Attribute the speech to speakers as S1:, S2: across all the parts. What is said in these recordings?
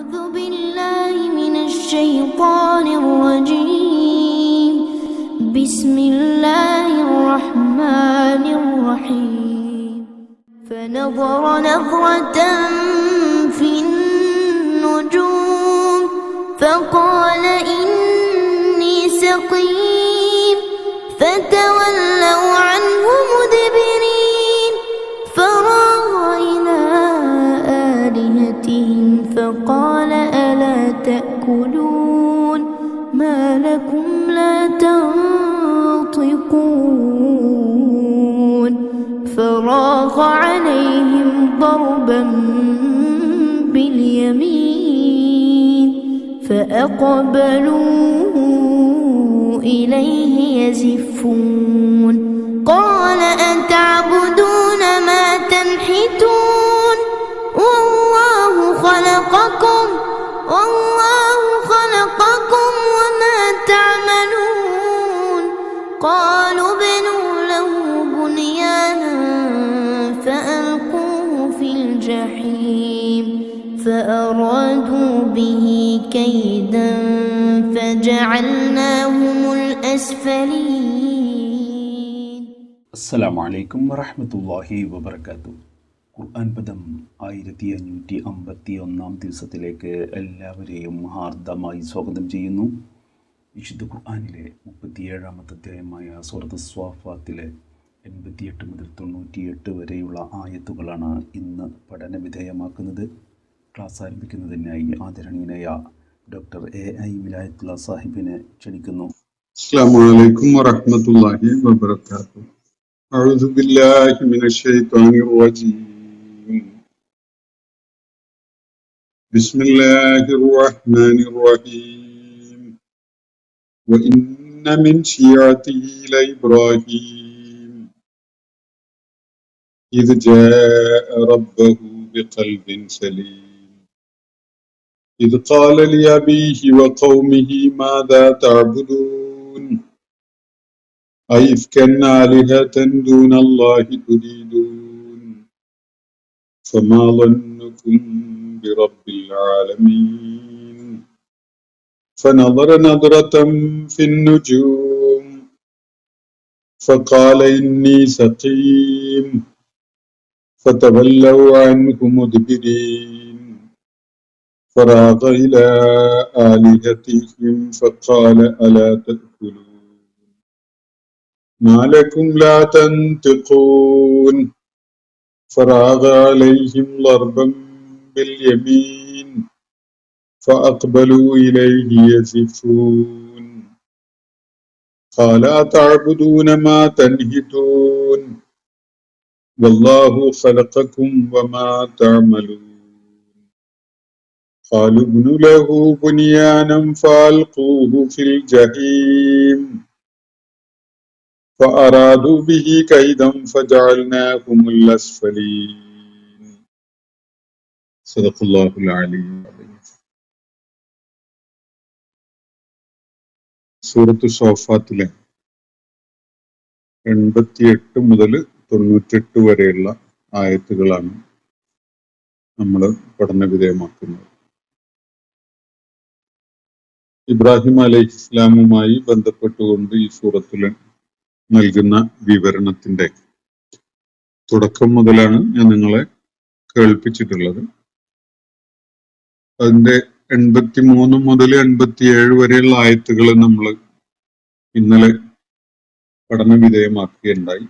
S1: أعوذ بالله من الشيطان الرجيم. بسم الله الرحمن الرحيم. فنظر نظرة في النجوم فقال إني سقيم فتولوا عنه مدبرين. فراغ إلى آلهتهم فقال ألا تأكلون ما لكم لا تنطقون. فراغ عليهم ضربا باليمين فأقبلوا إليه يزفون. قال أتعبدون ما تنحتون والله خلقكم وما تعملون. قالوا ابنوا له بنيانا فألقوه في الجحيم فأرادوا به كيدا فجعلناهم الأسفلين.
S2: السلام عليكم ورحمة الله وبركاته. ഖുർആൻ പദം 1551 ദിവസത്തിലേക്ക് എല്ലാവരെയും ഹാർദമായി സ്വാഗതം ചെയ്യുന്നു. വിശുദ്ധ ഖുർആനിലെ 37-ാമത്തെ അധ്യായമായ സൂറത്ത് സ്വാഫാത്തിലെ 88 മുതൽ 98 വരെയുള്ള ആയത്തുകളാണ് ഇന്ന് പഠനവിധേയമാക്കുന്നത്. ക്ലാസ് ആരംഭിക്കുന്നതിനായി ആദരണീയനായ ഡോക്ടർ എ.ഐ. വിലായത്തുള്ള സാഹിബിനെ ക്ഷണിക്കുന്നു.
S3: അസ്സലാമു അലൈക്കും വറഹ്മത്തുള്ളാഹി വബറകാതുഹു. അഊദു ബില്ലാഹി മിനശ് ശൈത്വാനിർ റജീം. ബിസ്മില്ലാഹിർ റഹ്മാനിർ റഹീം. വഇന്ന മിൻ ശിയഅതിഹി ലഇബ്രാഹീം ഇദ് ജാഅ റബ്ബഹു ബിഖൽബിൻ സലീം ഇദ് ഖാല ലിഅബീഹി വഖൗമിഹി മാദാ തഅബുദൂൻ أئفكا آلهة دون الله تريدون فما ظنكم برب العالمين. فنظر نظرة في النجوم فقال إني سقيم فتولوا عنه مدبرين. فراغ إلى آلهتهم فقال ألا تأكلون ما لكم لا تنطقون. فراغ عليهم ضربا باليمين فأقبلوا إليه يزفون. قال أتعبدون ما تنحتون والله خلقكم وما تعملون. قالوا ابنوا له بنيانا فألقوه في الجحيم فأرادوا به كيدا فجعلناهم الأسفلين. صدق الله العلي العظيم. സൂറത്ത് സ്വാഫാത്തിലെ 88 മുതൽ 98 വരെയുള്ള ആയത്തുകളാണ് നമ്മൾ പഠനവിധേയമാക്കുന്നത്. ഇബ്രാഹിം അലൈഹിസ്സലാമുമായി ബന്ധപ്പെട്ടുകൊണ്ട് ഈ സൂറത്തിൽ നൽകുന്ന വിവരണത്തിന്റെ തുടക്കം മുതലാണ് ഞാൻ നിങ്ങളെ കേൾപ്പിച്ചിട്ടുള്ളത്. അതിന്റെ 83 മുതൽ 87 വരെയുള്ള ആയത്തുകൾ നമ്മൾ ഇന്നലെ പഠനവിധേയമാക്കുകയുണ്ടായി.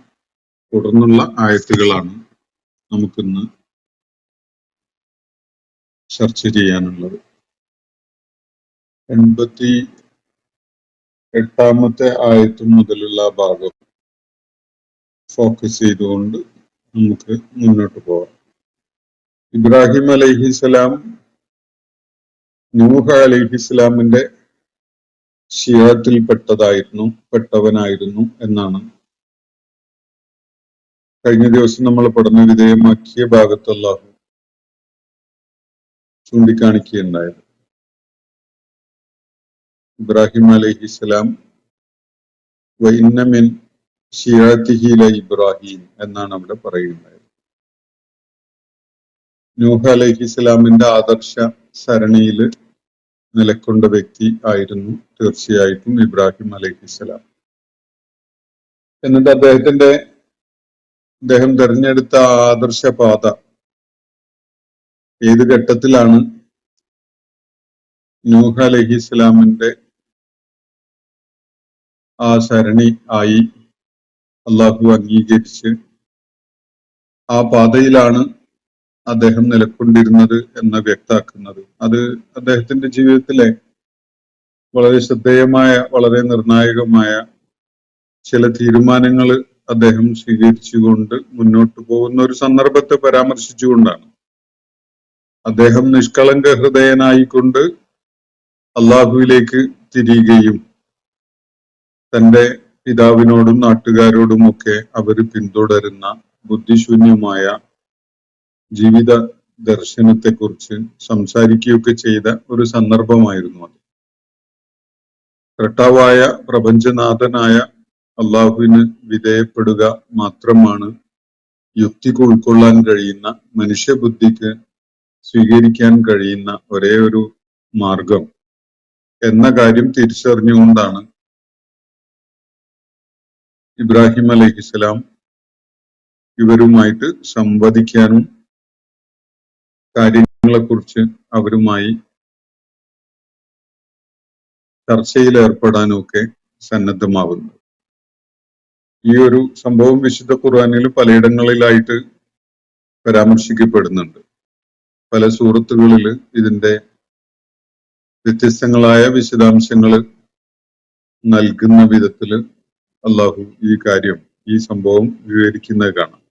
S3: തുടർന്നുള്ള ആയത്തുകളാണ് നമുക്കിന്ന് ചർച്ച ചെയ്യാനുള്ളത്. 88-ാമത്തെ ആയത്ത് മുതലുള്ള ഭാഗം ഫോക്കസ് ചെയ്തുകൊണ്ട് നമുക്ക് മുന്നോട്ട് പോകാം. ഇബ്രാഹിം അലൈഹിസ്സലാം നൂഹ് അലൈഹിസ്സലാമിന്റെ പെട്ടവനായിരുന്നു എന്നാണ് കഴിഞ്ഞ ദിവസം നമ്മൾ പഠന വിധേയമാക്കിയ ഭാഗത്ത് അല്ലാഹു ചൂണ്ടിക്കാണിക്കുകയുണ്ടായത്. ഇബ്രാഹിം അലൈഹിസ്സലാം വഇന്ന മിൻ ശിയഅതിഹി ലഇബ്രാഹീം എന്നാണ് അവിടെ പറയുന്നത്. നൂഹ് അലൈഹിസ്സലാമിന്റെ ആദർശ സരണിയിൽ നിലക്കൊണ്ട വ്യക്തി ആയിരുന്നു തീർച്ചയായിട്ടും ഇബ്രാഹിം അലൈഹിസ്സലാം. എന്നിട്ട് അദ്ദേഹം തെരഞ്ഞെടുത്ത ആദർശപാത ഏത് ഘട്ടത്തിലാണ് നൂഹ് അലൈഹിസ്സലാമിന്റെ ആ സരണി ആയി അള്ളാഹു അംഗീകരിച്ച് ആ പാതയിലാണ് അദ്ദേഹം നിലക്കൊണ്ടിരുന്നത് എന്ന് വ്യക്താക്കുന്നത്. അത് അദ്ദേഹത്തിന്റെ ജീവിതത്തിലെ വളരെ ശ്രദ്ധേയമായ, വളരെ നിർണായകമായ ചില തീരുമാനങ്ങൾ അദ്ദേഹം സ്വീകരിച്ചുകൊണ്ട് മുന്നോട്ട് പോകുന്ന ഒരു സന്ദർഭത്തെ പരാമർശിച്ചുകൊണ്ടാണ്. അദ്ദേഹം നിഷ്കളങ്ക ഹൃദയനായിക്കൊണ്ട് അള്ളാഹുവിലേക്ക് തിരിയുകയും തന്റെ പിതാവിനോടും നാട്ടുകാരോടുമൊക്കെ അവർ പിന്തുടരുന്ന ബുദ്ധിശൂന്യമായ ജീവിത ദർശനത്തെക്കുറിച്ച് സംസാരിക്കുകയൊക്കെ ചെയ്ത ഒരു സന്ദർഭമായിരുന്നു അത്. രട്ടാവായ പ്രപഞ്ചനാഥനായ അള്ളാഹുവിന് വിധേയപ്പെടുക മാത്രമാണ് യുക്തിക്ക് ഉൾക്കൊള്ളാൻ കഴിയുന്ന, മനുഷ്യബുദ്ധിക്ക് സ്വീകരിക്കാൻ കഴിയുന്ന ഒരേ ഒരു മാർഗം എന്ന കാര്യം തിരിച്ചറിഞ്ഞുകൊണ്ടാണ് ഇബ്രാഹിം അലൈഹിസ്സലാം ഇവരുമായിട്ട് സംവദിക്കാനും കാര്യങ്ങളെക്കുറിച്ച് അവരുമായി ചർച്ചയിൽ ഏർപ്പെടാനും ഒക്കെ സന്നദ്ധമാവുന്നത്. ഈ ഒരു സംഭവം വിശുദ്ധ ഖുർആനിൽ പലയിടങ്ങളിലായിട്ട് പരാമർശിക്കപ്പെടുന്നുണ്ട്. പല സൂറത്തുകളിൽ ഇതിന്റെ വ്യത്യസ്തങ്ങളായ വിശദാംശങ്ങൾ നൽകുന്ന വിധത്തിൽ അള്ളാഹു ഈ സംഭവം വിവരിക്കുന്നത് കാണാം.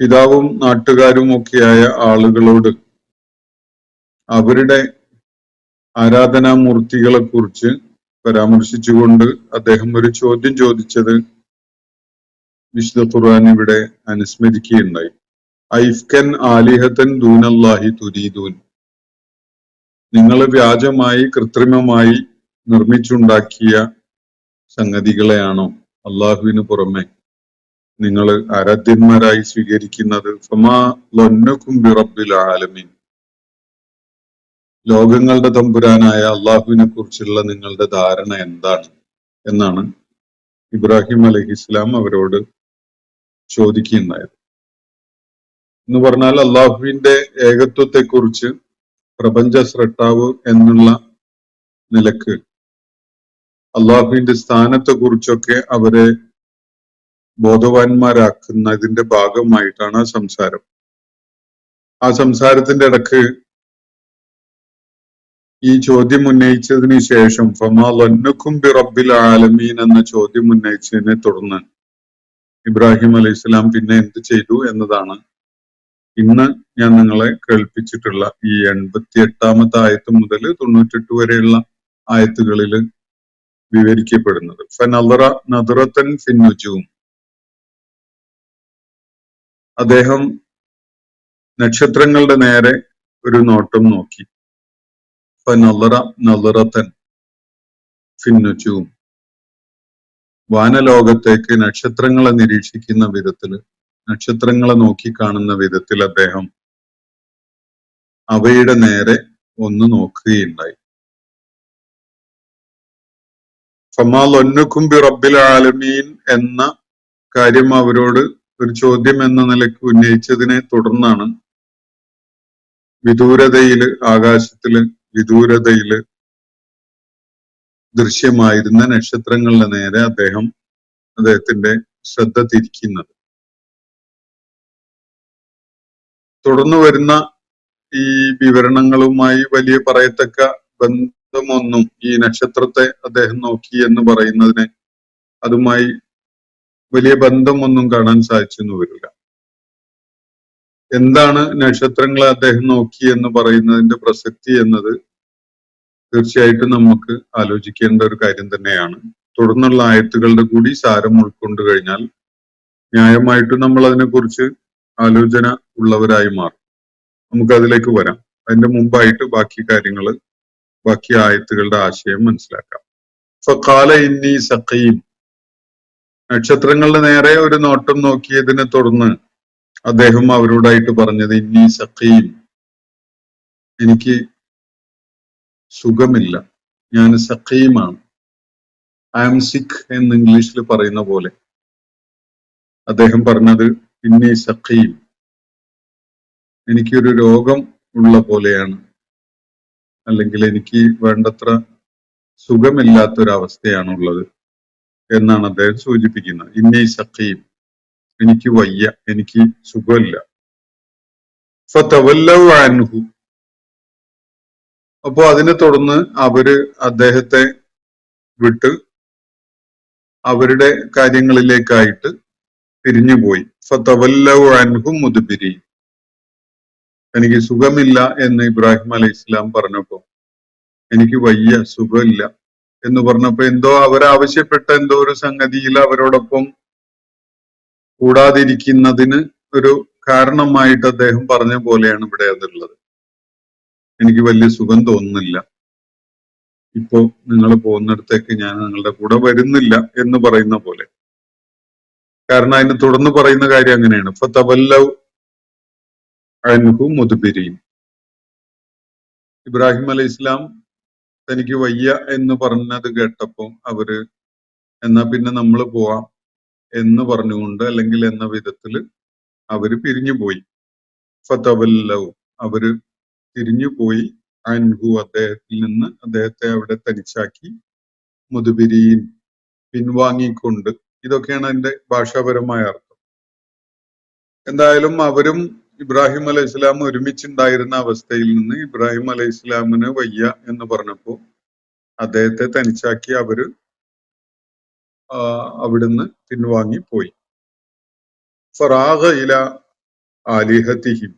S3: പിതാവും നാട്ടുകാരും ഒക്കെയായ ആളുകളോട് അവരുടെ ആരാധനാമൂർത്തികളെ കുറിച്ച് പരാമർശിച്ചുകൊണ്ട് അദ്ദേഹം ഒരു ചോദ്യം ചോദിച്ചത് വിശുദ്ധ ഖുർആൻ ഇവിടെ അനുസ്മരിക്കുകയുണ്ടായി. ഐഫ്കൻ ആലിഹത്തൻ ദൂനല്ലാഹി തുരീദൂൻ, നിങ്ങൾ വ്യാജമായി, കൃത്രിമമായി നിർമ്മിച്ചുണ്ടാക്കിയ സംഗതികളെയാണോ അള്ളാഹുവിന് പുറമെ നിങ്ങൾ ആരാധ്യന്മാരായി സ്വീകരിക്കുന്നത്? ഫമാ ലൊന്നക്കും ബിറബ്ബിൽ ആലമീൻ, ലോകങ്ങളുടെ തമ്പുരാനായ അള്ളാഹുവിനെ കുറിച്ചുള്ള നിങ്ങളുടെ ധാരണ എന്താണ് എന്നാണ് ഇബ്രാഹിം അലൈഹിസ്സലാം അവരോട് ചോദിക്കുകയുണ്ടായത്. എന്ന് പറഞ്ഞാൽ അള്ളാഹുവിന്റെ ഏകത്വത്തെക്കുറിച്ച്, പ്രപഞ്ച സ്രഷ്ടാവ് എന്നുള്ള നിലക്ക് അള്ളാഹുവിന്റെ സ്ഥാനത്തെ കുറിച്ചൊക്കെ അവരെ ബോധവാന്മാരാക്കുന്നതിന്റെ ഭാഗമായിട്ടാണ് ആ സംസാരം. ആ സംസാരത്തിന്റെ ഇടക്ക് ഈ ചോദ്യം ഉന്നയിച്ചതിന് ശേഷം ഫമാ ലൊന്നക്കും ബി റബ്ബിൽ ആലമീൻ എന്ന ചോദ്യം ഉന്നയിച്ചതിനെ തുടർന്ന് ഇബ്രാഹിം അലൈഹിസ്സലാം പിന്നെ എന്ത് ചെയ്തു എന്നതാണ് ഇന്ന് ഞാൻ നിങ്ങളെ കേൾപ്പിച്ചിട്ടുള്ള ഈ 88-ാമത്തെ ആയത്ത് മുതൽ 98 വരെയുള്ള ആയത്തുകളിൽ വിവരിക്കപ്പെടുന്നത്. ഫനളറ നദറത്തൻ ഫിന്നുജൂം, അദ്ദേഹം നക്ഷത്രങ്ങളുടെ നേരെ ഒരു നോട്ടം നോക്കി. ഫനളറ നളറത്തൻ ഫിന്നുജൂം, വാനലോകത്തേക്ക് നക്ഷത്രങ്ങളെ നിരീക്ഷിക്കുന്ന വിധത്തില്, നക്ഷത്രങ്ങളെ നോക്കി കാണുന്ന വിധത്തിൽ അദ്ദേഹം അവയുടെ നേരെ ഒന്ന് നോക്കുകയുണ്ടായി. ഫമാ ലൊന്നക്കും ബി റബ്ബിൽ ആലമീൻ എന്ന കാര്യം അവരോട് ഒരു ചോദ്യം എന്ന നിലയ്ക്ക് ഉന്നയിച്ചതിനെ തുടർന്നാണ് ആകാശത്തില് വിദൂരതയില് ദൃശ്യമായിരുന്ന നക്ഷത്രങ്ങളുടെ നേരെ അദ്ദേഹത്തിന്റെ ശ്രദ്ധ തിരിക്കുന്നത്. തുടർന്നു വരുന്ന ഈ വിവരണങ്ങളുമായി വലിയ പറയത്തക്ക ബന്ധമൊന്നും ഈ നക്ഷത്രത്തെ അദ്ദേഹം നോക്കി എന്ന് പറയുന്നതിന് അതുമായി വലിയ ബന്ധമൊന്നും കാണാൻ സാധിച്ചെന്ന് വരില്ല. എന്താണ് നക്ഷത്രങ്ങളെ അദ്ദേഹം നോക്കി എന്ന് പറയുന്നതിന്റെ പ്രസക്തി എന്നത് തീർച്ചയായിട്ടും നമുക്ക് ആലോചിക്കേണ്ട ഒരു കാര്യം തന്നെയാണ്. തുടർന്നുള്ള ആയത്തുകളുടെ കൂടി സാരം ഉൾക്കൊണ്ടു കഴിഞ്ഞാൽ ന്യായമായിട്ടും നമ്മൾ അതിനെക്കുറിച്ച് ആലോചന ഉള്ളവരായി മാറും. നമുക്ക് അതിലേക്ക് വരാം. അതിന്റെ മുമ്പായിട്ട് ബാക്കി ആയത്തുകളുടെ ആശയം മനസ്സിലാക്കാം. ഫഖാല ഇന്നി സഖീം, നക്ഷത്രങ്ങളുടെ നേരെ ഒരു നോട്ടം നോക്കിയതിനെ തുടർന്ന് അദ്ദേഹം അവരോടായിട്ട് പറഞ്ഞത് ഇന്നി സഖീം, എനിക്ക് സുഖമില്ല, ഞാൻ സഖീമാണ്, ഐ ആം സിക്ക് എന്ന് ഇംഗ്ലീഷിൽ പറയുന്ന പോലെ അദ്ദേഹം പറഞ്ഞത് ഇന്നി സഖീം, എനിക്കൊരു രോഗം ഉള്ള പോലെയാണ്, അല്ലെങ്കിൽ എനിക്ക് വേണ്ടത്ര സുഖമില്ലാത്തൊരവസ്ഥയാണുള്ളത് എന്നാണ് അദ്ദേഹം സൂചിപ്പിക്കുന്നത്. ഇന്നി സഖീം, എനിക്ക് വയ്യ, എനിക്ക് സുഖമില്ല. ഫതവല്ലൗ അൻഹു, അപ്പോ അതിനെ തുടർന്ന് അവര് അദ്ദേഹത്തെ വിട്ട് അവരുടെ കാര്യങ്ങളിലേക്കായിട്ട് തിരിഞ്ഞുപോയി. ഫതവല്ലൗ അൻഹു മുദ്ബിരീൻ, എനിക്ക് സുഖമില്ല എന്ന് ഇബ്രാഹിം അലൈഹി ഇസ്ലാം പറഞ്ഞപ്പോ, എനിക്ക് വയ്യ, സുഖമില്ല എന്ന് പറഞ്ഞപ്പോ എന്തോ അവരാവശ്യപ്പെട്ട എന്തോ ഒരു സംഗതിയിൽ അവരോടൊപ്പം കൂടാതിരിക്കുന്നതിന് ഒരു കാരണമായിട്ട് അദ്ദേഹം പറഞ്ഞ പോലെയാണ് ഇവിടെ അതുള്ളത്. എനിക്ക് വലിയ സുഖം തോന്നുന്നില്ല, ഇപ്പോ നിങ്ങൾ പോകുന്നിടത്തേക്ക് ഞാൻ നിങ്ങളുടെ കൂടെ വരുന്നില്ല എന്ന് പറയുന്ന പോലെ. കാരണം അതിന് തുടർന്ന് പറയുന്ന കാര്യം അങ്ങനെയാണ്, ഫതവല്ലൗ അൻഹു മുദ്ബിരീൻ. ഇബ്രാഹിം അലൈഹി ഇസ്ലാം തനിക്ക് വയ്യ എന്ന് പറഞ്ഞത് കേട്ടപ്പോ അവര് എന്നാ പിന്നെ നമ്മൾ പോവാം എന്ന് പറഞ്ഞുകൊണ്ട്, അല്ലെങ്കിൽ എന്ന വിധത്തില് അവര് പിരിഞ്ഞുപോയി. ഫതവല്ലൗ, അവര് തിരിഞ്ഞുപോയി, അൻഹു, അദ്ദേഹത്തിൽ നിന്ന്, അദ്ദേഹത്തെ അവിടെ തനിച്ചാക്കി, മുദ്ബിരീൻ, പിൻവാങ്ങിക്കൊണ്ട്. ഇതൊക്കെയാണ് അതിന്റെ ഭാഷാപരമായ അർത്ഥം. എന്തായാലും അവരും ഇബ്രാഹിം അലൈഹി ഇസ്ലാം ഒരുമിച്ചുണ്ടായിരുന്ന അവസ്ഥയിൽ നിന്ന് ഇബ്രാഹിം അലൈഹി ഇസ്ലാമിന് വയ്യ എന്ന് പറഞ്ഞപ്പോ അദ്ദേഹത്തെ തനിച്ചാക്കി അവര് അവിടുന്ന് പിൻവാങ്ങി പോയി. ഫറാഗ ഇല ആലിഹതിഹിം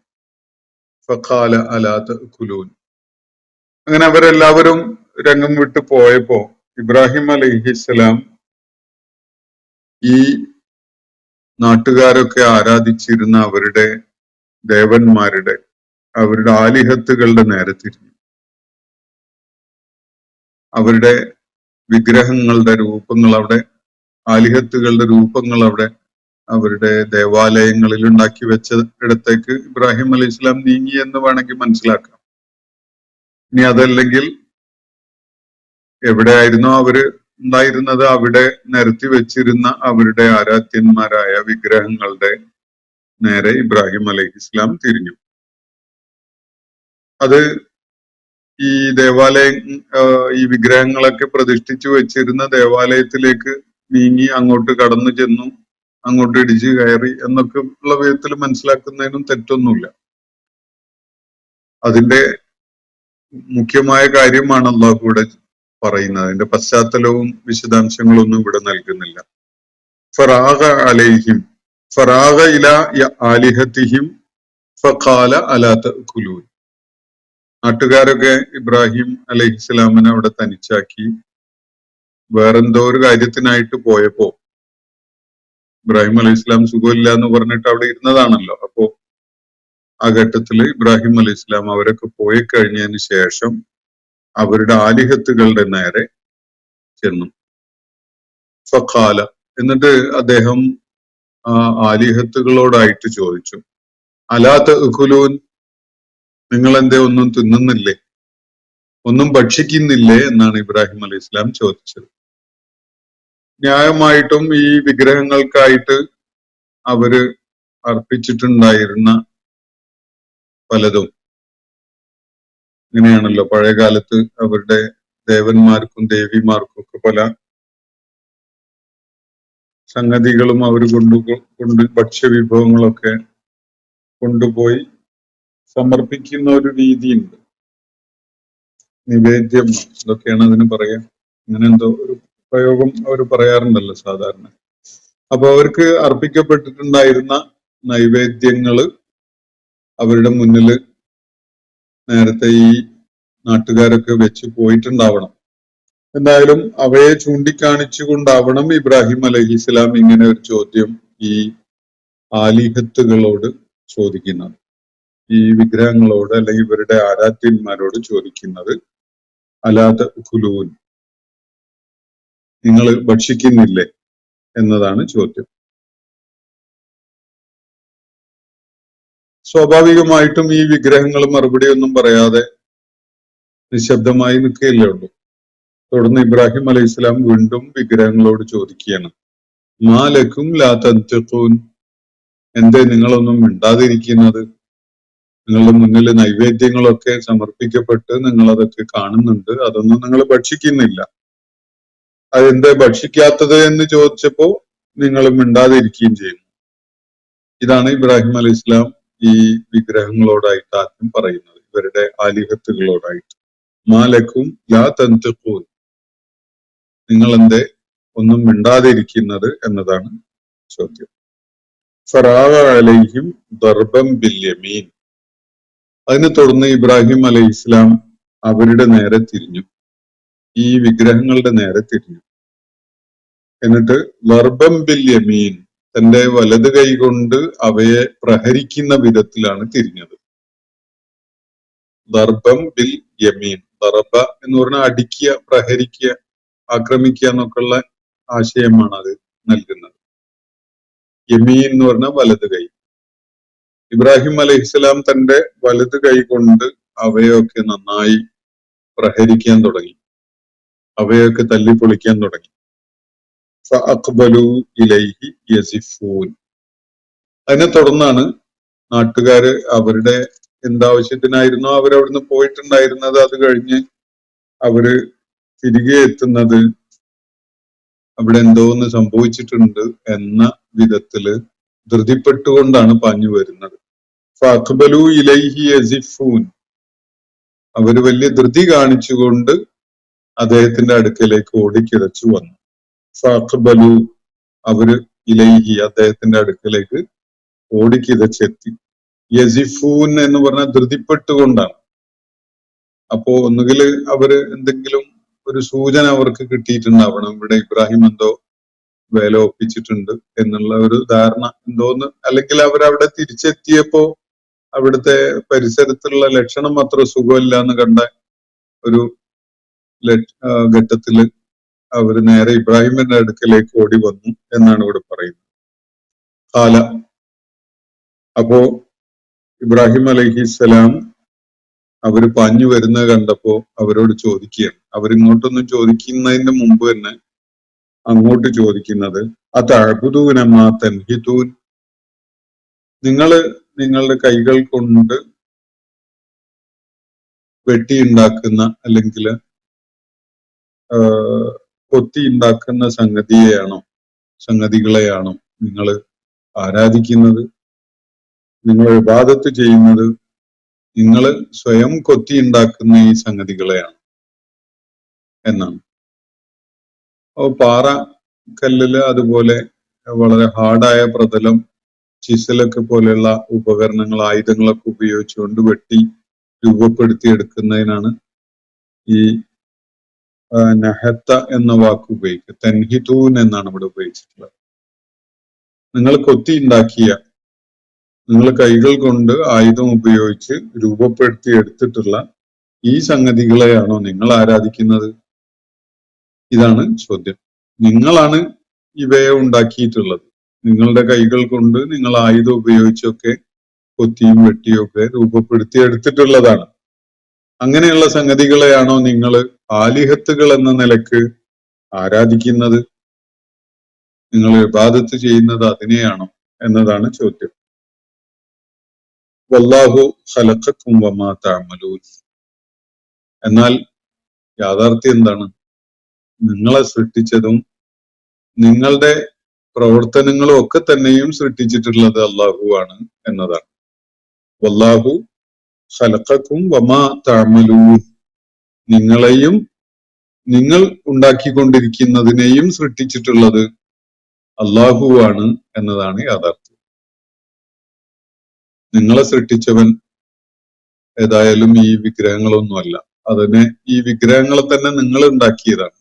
S3: ഫഖാല അലാ തഅകുലൂൻ. അങ്ങനെ അവരെല്ലാവരും രംഗം വിട്ടു പോയപ്പോ ഇബ്രാഹിം അലൈഹിസ്സലാം ഈ നാട്ടുകാരൊക്കെ ആരാധിച്ചിരുന്ന അവരുടെ ദേവന്മാരുടെ, അവരുടെ ആലിഹത്തുകളുടെ നേരെ തിരിഞ്ഞു. അവരുടെ വിഗ്രഹങ്ങളുടെ രൂപങ്ങൾ അവിടെ, ആലിഹത്തുകളുടെ രൂപങ്ങൾ അവിടെ അവരുടെ ദേവാലയങ്ങളിൽ ഉണ്ടാക്കി വെച്ച ഇടത്തേക്ക് ഇബ്രാഹിം അലൈഹി ഇസ്ലാം നീങ്ങി എന്ന് വേണമെങ്കിൽ മനസ്സിലാക്കാം. ഇനി അതല്ലെങ്കിൽ എവിടെയായിരുന്നോ അവര് ഉണ്ടായിരുന്നത് അവിടെ നിരത്തി വെച്ചിരുന്ന അവരുടെ ആരാധ്യന്മാരായ വിഗ്രഹങ്ങളുടെ നേരെ ഇബ്രാഹിം അലൈഹി ഇസ്ലാം തിരിഞ്ഞു. അത് ഈ ദേവാലയം, ഈ വിഗ്രഹങ്ങളൊക്കെ പ്രതിഷ്ഠിച്ചു വെച്ചിരുന്ന ദേവാലയത്തിലേക്ക് നീങ്ങി അങ്ങോട്ട് കടന്നു ചെന്നു, അങ്ങോട്ട് ഇടിച്ചു കയറി എന്നൊക്കെ ഉള്ള വിധത്തിൽ മനസ്സിലാക്കുന്നതിനും തെറ്റൊന്നുമില്ല. അതിന്റെ മുഖ്യമായ കാര്യമാണ് അള്ളാഹു ഇവിടെ പറയുന്നത്. അതിന്റെ പശ്ചാത്തലവും വിശദാംശങ്ങളൊന്നും ഇവിടെ നൽകുന്നില്ല. ഫറാഗ അലൈഹിം, ഫറാഗ ഇല ആലിഹതിഹിം ഫഖാല അലാ തഅകുലൂൻ. നാട്ടുകാരൊക്കെ ഇബ്രാഹിം അലൈഹിസ്സലാമിനെ അവിടെ തനിച്ചാക്കി വേറെന്തോ ഒരു കാര്യത്തിനായിട്ട് പോയപ്പോ, ഇബ്രാഹിം അലൈഹി ഇസ്ലാം സുഖമില്ല എന്ന് പറഞ്ഞിട്ട് അവിടെ ഇരുന്നതാണല്ലോ. അപ്പോ ആ ഘട്ടത്തിൽ ഇബ്രാഹിം അലൈഹി ഇസ്ലാം അവരൊക്കെ പോയി കഴിഞ്ഞതിന് ശേഷം അവരുടെ ആലിഹത്തുകളുടെ നേരെ ചെന്നു. ഫഖാല, എന്നിട്ട് അദ്ദേഹം ആ ആലിഹത്തുകളോടായിട്ട് ചോദിച്ചു, അലാ തഅകുലൂൻ, നിങ്ങൾ എന്തേ ഒന്നും തിന്നുന്നില്ലേ, ഒന്നും ഭക്ഷിക്കുന്നില്ലേ എന്നാണ് ഇബ്രാഹിം അലൈഹി ഇസ്ലാം ചോദിച്ചത്. ന്യായമായിട്ടും ഈ വിഗ്രഹങ്ങൾക്കായിട്ട് അവര് അർപ്പിച്ചിട്ടുണ്ടായിരുന്ന പലതും ഇങ്ങനെയാണല്ലോ. പഴയ കാലത്ത് അവരുടെ ദേവന്മാർക്കും ദേവിമാർക്കും ഒക്കെ പല സംഗതികളും അവർ കൊണ്ട് ഭക്ഷ്യവിഭവങ്ങളൊക്കെ കൊണ്ടുപോയി സമർപ്പിക്കുന്ന ഒരു രീതിയുണ്ട്. നിവേദ്യം ഇതൊക്കെയാണ് അതിന് പറയാ, അങ്ങനെ എന്തോ ഒരു പ്രയോഗം അവർ പറയാറുണ്ടല്ലോ സാധാരണ. അപ്പൊ അവർക്ക് അർപ്പിക്കപ്പെട്ടിട്ടുണ്ടായിരുന്ന നൈവേദ്യങ്ങള് അവരുടെ മുന്നിൽ നേരത്തെ ഈ നാട്ടുകാരൊക്കെ വെച്ച് പോയിട്ടുണ്ടാവണം. എന്തായാലും അവയെ ചൂണ്ടിക്കാണിച്ചുകൊണ്ടാവണം ഇബ്രാഹിം അലൈഹി ഇസ്ലാം ഇങ്ങനെ ഒരു ചോദ്യം ഈ ആലിഹത്തുകളോട് ചോദിക്കുന്നത്, ഈ വിഗ്രഹങ്ങളോട് അല്ലെങ്കിൽ ഇവരുടെ ആരാധ്യന്മാരോട് ചോദിക്കുന്നത്. അലാ തഅകുലൂൻ, നിങ്ങൾ ഭക്ഷിക്കുന്നില്ലേ എന്നതാണ് ചോദ്യം. സ്വാഭാവികമായിട്ടും ഈ വിഗ്രഹങ്ങൾ മറുപടി ഒന്നും പറയാതെ നിശബ്ദമായി നിൽക്കുകയല്ലേ ഉള്ളൂ. തുടർന്ന് ഇബ്രാഹിം അലൈഹി ഇസ്ലാം വീണ്ടും വിഗ്രഹങ്ങളോട് ചോദിക്കുകയാണ്, മാലക്കും ലാ തൻതിഖൂൻ, എന്തേ നിങ്ങളൊന്നും മിണ്ടാതിരിക്കുന്നത്? നിങ്ങളുടെ മുന്നിൽ നൈവേദ്യങ്ങളൊക്കെ സമർപ്പിക്കപ്പെട്ട് നിങ്ങൾ അതൊക്കെ കാണുന്നുണ്ട്, അതൊന്നും നിങ്ങൾ ഭക്ഷിക്കുന്നില്ല. അതെന്താ ഭക്ഷിക്കാത്തത് എന്ന് ചോദിച്ചപ്പോ നിങ്ങൾ മിണ്ടാതിരിക്കുകയും ചെയ്യുന്നു. ഇതാണ് ഇബ്രാഹിം അലൈഹി ഇസ്ലാം ഈ വിഗ്രഹങ്ങളോടായിട്ട് ആദ്യം പറയുന്നത്, ഇവരുടെ ആലിഹത്തുകളോടായിട്ട്. മാലക്കും ലാ തൻതിഖൂൻ, നിങ്ങൾ എന്തേ ഒന്നും മിണ്ടാതിരിക്കുന്നത് എന്നതാണ് ചോദ്യം. ഫറാഗ അലൈഹിം ദർബൻ ബിൽ യമീൻ, അതിനെ തുടർന്ന് ഇബ്രാഹിം അലൈഹി ഇസ്ലാം അവരുടെ നേരെ തിരിഞ്ഞു, ഈ വിഗ്രഹങ്ങളുടെ നേരെ തിരിഞ്ഞു. എന്നിട്ട് ദർബൻ ബിൽ യമീൻ, തന്റെ വലത് കൈ കൊണ്ട് അവയെ പ്രഹരിക്കുന്ന വിധത്തിലാണ് തിരിഞ്ഞത്. ദർബം ബിൽ യമീൻ, ദർബ എന്ന് പറഞ്ഞാൽ അടിക്കുക, പ്രഹരിക്കുക, ആക്രമിക്കുക എന്നൊക്കെയുള്ള ആശയമാണ് അത് നൽകുന്നത്. യമീൻ എന്ന് പറഞ്ഞാൽ വലത് കൈ. ഇബ്രാഹിം അലൈഹിസ്സലാം തന്റെ വലത് കൈ കൊണ്ട് അവയൊക്കെ നന്നായി പ്രഹരിക്കാൻ തുടങ്ങി, അവയൊക്കെ തല്ലിപ്പൊളിക്കാൻ തുടങ്ങി. ഫഅഖ്ബലു ഇലൈഹി യസിഫൂൻ, അതിനെ തുടർന്നാണ് നാട്ടുകാര് അവരുടെ എന്താവശ്യത്തിനായിരുന്നോ അവരവിടുന്ന് പോയിട്ടുണ്ടായിരുന്നത്, അത് കഴിഞ്ഞ് അവര് തിരികെ എത്തുന്നത് അവിടെ എന്തോന്ന് സംഭവിച്ചിട്ടുണ്ട് എന്ന വിധത്തില് ധൃതിപ്പെട്ടുകൊണ്ടാണ് പാഞ്ഞു വരുന്നത്. ഫഅഖ്ബലു ഇലൈഹി യസിഫൂൻ, അവര് വലിയ ധൃതി കാണിച്ചുകൊണ്ട് അദ്ദേഹത്തിന്റെ അടുക്കലേക്ക് ഓടിക്കിതച്ചു വന്നു. ഫഅഖ്ബലു, അവര് ഇലൈഹി, അദ്ദേഹത്തിന്റെ അടുക്കലേക്ക് ഓടിക്കിതച്ചെത്തി. യസിഫൂൻ എന്ന് പറഞ്ഞാൽ ധൃതിപ്പെട്ടുകൊണ്ടാണ്. അപ്പോ ഒന്നുകിൽ അവര് എന്തെങ്കിലും ഒരു സൂചന അവർക്ക് കിട്ടിയിട്ടുണ്ടാവണം, ഇവിടെ ഇബ്രാഹിം എന്തോ വേല ഒപ്പിച്ചിട്ടുണ്ട് എന്നുള്ള ഒരു ധാരണ എന്തോന്ന്, അല്ലെങ്കിൽ അവരവിടെ തിരിച്ചെത്തിയപ്പോ അവിടുത്തെ പരിസരത്തുള്ള ലക്ഷണം അത്ര സുഖമില്ല എന്ന് കണ്ട ഒരു ഘട്ടത്തില് അവര് നേരെ ഇബ്രാഹിമിന്റെ അടുക്കലേക്ക് ഓടി വന്നു എന്നാണ് ഇവിടെ പറയുന്നത്. കാല, അപ്പോ ഇബ്രാഹിം അലൈഹിസ്സലാം അവര് പാഞ്ഞു വരുന്നത് കണ്ടപ്പോ അവരോട് ചോദിക്കുകയാണ്. അവരിങ്ങോട്ടൊന്നും ചോദിക്കുന്നതിന്റെ മുമ്പ് തന്നെ അങ്ങോട്ട് ചോദിക്കുന്നത്, അതഅ്ബുദൂന മാ തൻഹിതൂൻ, നിങ്ങള് നിങ്ങളുടെ കൈകൾ കൊണ്ട് വെട്ടിയുണ്ടാക്കുന്ന അല്ലെങ്കിൽ കൊത്തിയുണ്ടാക്കുന്ന സംഗതികളെയാണോ നിങ്ങൾ ആരാധിക്കുന്നത്? നിങ്ങൾ ഇബാദത്ത് ചെയ്യുന്നത് നിങ്ങൾ സ്വയം കൊത്തിയുണ്ടാക്കുന്ന ഈ സംഗതികളെയാണ് എന്നാണ്. പാറ കല്ലില് അതുപോലെ വളരെ ഹാർഡായ പ്രതലം, ചിസലൊക്കെ പോലെയുള്ള ഉപകരണങ്ങൾ, ആയുധങ്ങളൊക്കെ ഉപയോഗിച്ചുകൊണ്ട് വെട്ടി രൂപപ്പെടുത്തിയെടുക്കുന്നതിനാണ് ഈ നഹത്ത എന്ന വാക്ക് ഉപയോഗിക്കുക. തൻഹിതൂൻ എന്നാണ് ഇവിടെ ഉപയോഗിച്ചിട്ടുള്ളത്. നിങ്ങൾ കൊത്തി ഉണ്ടാക്കിയ, നിങ്ങൾ കൈകൾ കൊണ്ട് ആയുധം ഉപയോഗിച്ച് രൂപപ്പെടുത്തി എടുത്തിട്ടുള്ള ഈ സംഗതികളെയാണോ നിങ്ങൾ ആരാധിക്കുന്നത്? ഇതാണ് ചോദ്യം. നിങ്ങളാണ് ഇവയെ ഉണ്ടാക്കിയിട്ടുള്ളത്, നിങ്ങളുടെ കൈകൾ കൊണ്ട് നിങ്ങൾ ആയുധം ഉപയോഗിച്ചൊക്കെ കൊത്തിയും വെട്ടിയും ഒക്കെ രൂപപ്പെടുത്തി എടുത്തിട്ടുള്ളതാണ്. അങ്ങനെയുള്ള സംഗതികളെയാണോ നിങ്ങൾ ആലിഹത്തുകൾ എന്ന നിലക്ക് ആരാധിക്കുന്നത്? നിങ്ങൾ ഇബാദത്ത് ചെയ്യുന്നത് അതിനെയാണോ എന്നതാണ് ചോദ്യം. വല്ലാഹു ഖലഖക്കും വമാ തഅമലൂൻ, എന്നാൽ യാഥാർത്ഥ്യം എന്താണ്? നിങ്ങളെ സൃഷ്ടിച്ചതും നിങ്ങളുടെ പ്രവർത്തനങ്ങളും ഒക്കെ തന്നെയും സൃഷ്ടിച്ചിട്ടുള്ളത് അള്ളാഹു ആണ് എന്നതാണ്. വല്ലാഹു ഖലഖക്കും വമാ തഅമലൂൻ, നിങ്ങളെയും നിങ്ങൾ ഉണ്ടാക്കിക്കൊണ്ടിരിക്കുന്നതിനെയും സൃഷ്ടിച്ചിട്ടുള്ളത് അള്ളാഹു ആണ് എന്നതാണ് യാഥാർത്ഥ്യം. നിങ്ങളെ സൃഷ്ടിച്ചവൻ ഏതായാലും ഈ വിഗ്രഹങ്ങളൊന്നുമല്ല, അതിനെ ഈ വിഗ്രഹങ്ങളെ തന്നെ നിങ്ങൾ ഉണ്ടാക്കിയതാണ്.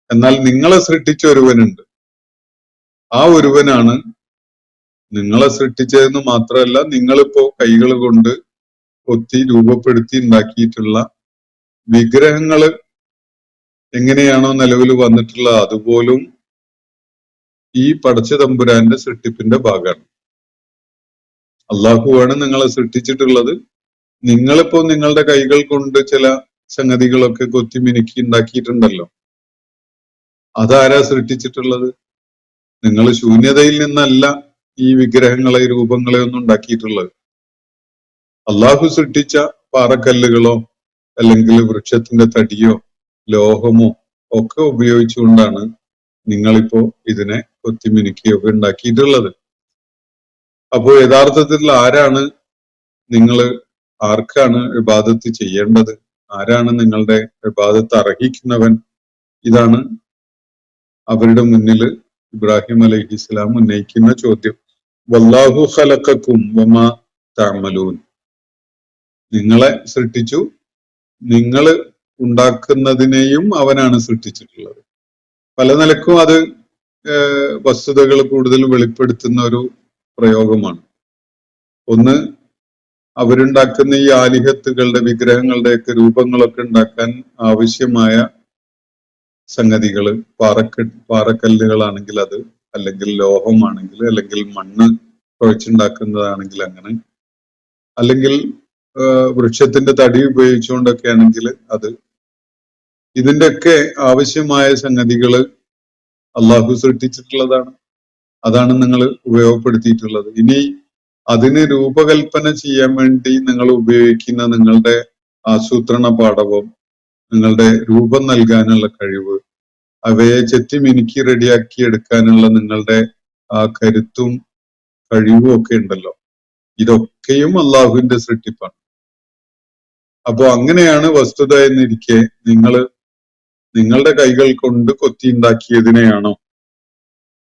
S3: എന്നാൽ നിങ്ങളെ സൃഷ്ടിച്ച ഒരുവനുണ്ട്, ആ ഒരുവനാണ് നിങ്ങളെ സൃഷ്ടിച്ചതെന്ന് മാത്രമല്ല, നിങ്ങളിപ്പോ കൈകൾ കൊണ്ട് കൊത്തി രൂപപ്പെടുത്തി ഉണ്ടാക്കിയിട്ടുള്ള വിഗ്രഹങ്ങള് എങ്ങനെയാണോ നിലവിൽ വന്നിട്ടുള്ളത് അതുപോലും ഈ പടച്ച തമ്പുരാന്റെ സൃഷ്ടിപ്പിന്റെ ഭാഗമാണ്. അള്ളാഹുവാണ് നിങ്ങളെ സൃഷ്ടിച്ചിട്ടുള്ളത്. നിങ്ങളിപ്പോ നിങ്ങളുടെ കൈകൾ കൊണ്ട് ചില സംഗതികളൊക്കെ കൊത്തിമിനുക്കി ഉണ്ടാക്കിയിട്ടുണ്ടല്ലോ. അതാരാ സൃഷ്ടിച്ചിട്ടുള്ളത്? നിങ്ങൾ ശൂന്യതയിൽ നിന്നല്ല ഈ വിഗ്രഹങ്ങളെ രൂപങ്ങളെ ഒന്നും ഉണ്ടാക്കിയിട്ടുള്ളത്. അള്ളാഹു സൃഷ്ടിച്ച പാറക്കല്ലുകളോ അല്ലെങ്കിൽ വൃക്ഷത്തിന്റെ തടിയോ ലോഹമോ ഒക്കെ ഉപയോഗിച്ചുകൊണ്ടാണ് നിങ്ങളിപ്പോ ഇതിനെ കൊത്തിമിനുക്കിയൊക്കെ ഉണ്ടാക്കിയിട്ടുള്ളത്. അപ്പോ യഥാർത്ഥത്തിൽ ആരാണ് നിങ്ങൾ ആർക്കാണ് ഇബാദത്ത് ചെയ്യേണ്ടത്? ആരാണ് നിങ്ങളുടെ ഇബാദത്ത് അർഹിക്കുന്നവൻ? ഇതാണ് അവരുടെ മുന്നിൽ ഇബ്രാഹിം അലൈഹിസ്സലാം ഉന്നയിക്കുന്ന ചോദ്യം. വല്ലാഹു ഖലഖക്കും വമാ തഅമലൂൻ. നിങ്ങളെ സൃഷ്ടിച്ചു, നിങ്ങൾ ഉണ്ടാക്കുന്നതിനെയും അവനാണ് സൃഷ്ടിച്ചിട്ടുള്ളത്. പല നിലക്കും അത് വസ്തുതകൾ കൂടുതൽ വെളിപ്പെടുത്തുന്ന ഒരു പ്രയോഗമാണ്. ഒന്ന്, അവരുണ്ടാക്കുന്ന ഈ ആലിഹത്തുകളുടെ വിഗ്രഹങ്ങളുടെയൊക്കെ രൂപങ്ങളൊക്കെ ഉണ്ടാക്കാൻ ആവശ്യമായ സംഗതികള് പാറക്കല്ലുകളാണെങ്കിൽ അത്, അല്ലെങ്കിൽ ലോഹമാണെങ്കിൽ, അല്ലെങ്കിൽ മണ്ണ് കുഴച്ചുണ്ടാക്കുന്നതാണെങ്കിൽ അങ്ങനെ, അല്ലെങ്കിൽ വൃക്ഷത്തിന്റെ തടി ഉപയോഗിച്ചുകൊണ്ടൊക്കെ ആണെങ്കിൽ അത്, ഇതിന്റെയൊക്കെ ആവശ്യമായ സംഗതികള് അള്ളാഹു സൃഷ്ടിച്ചിട്ടുള്ളതാണ്. അതാണ് നിങ്ങൾ ഉപയോഗപ്പെടുത്തിയിട്ടുള്ളത്. ഇനി അതിന് രൂപകൽപ്പന ചെയ്യാൻ വേണ്ടി നിങ്ങൾ ഉപയോഗിക്കുന്ന നിങ്ങളുടെ ആസൂത്രണ പാടവം, നിങ്ങളുടെ രൂപം നൽകാനുള്ള കഴിവ്, അവയെ ചെത്തിമിനുക്കി റെഡിയാക്കി എടുക്കാനുള്ള നിങ്ങളുടെ ആ കരുത്തും കഴിവും ഒക്കെ ഉണ്ടല്ലോ, ഇതൊക്കെയും അള്ളാഹുവിന്റെ സൃഷ്ടിപ്പാണ്. അപ്പോ അങ്ങനെയാണ് വസ്തുത എന്നിരിക്കെ നിങ്ങളുടെ കൈകൾ കൊണ്ട് കൊത്തിയുണ്ടാക്കിയതിനെയാണോ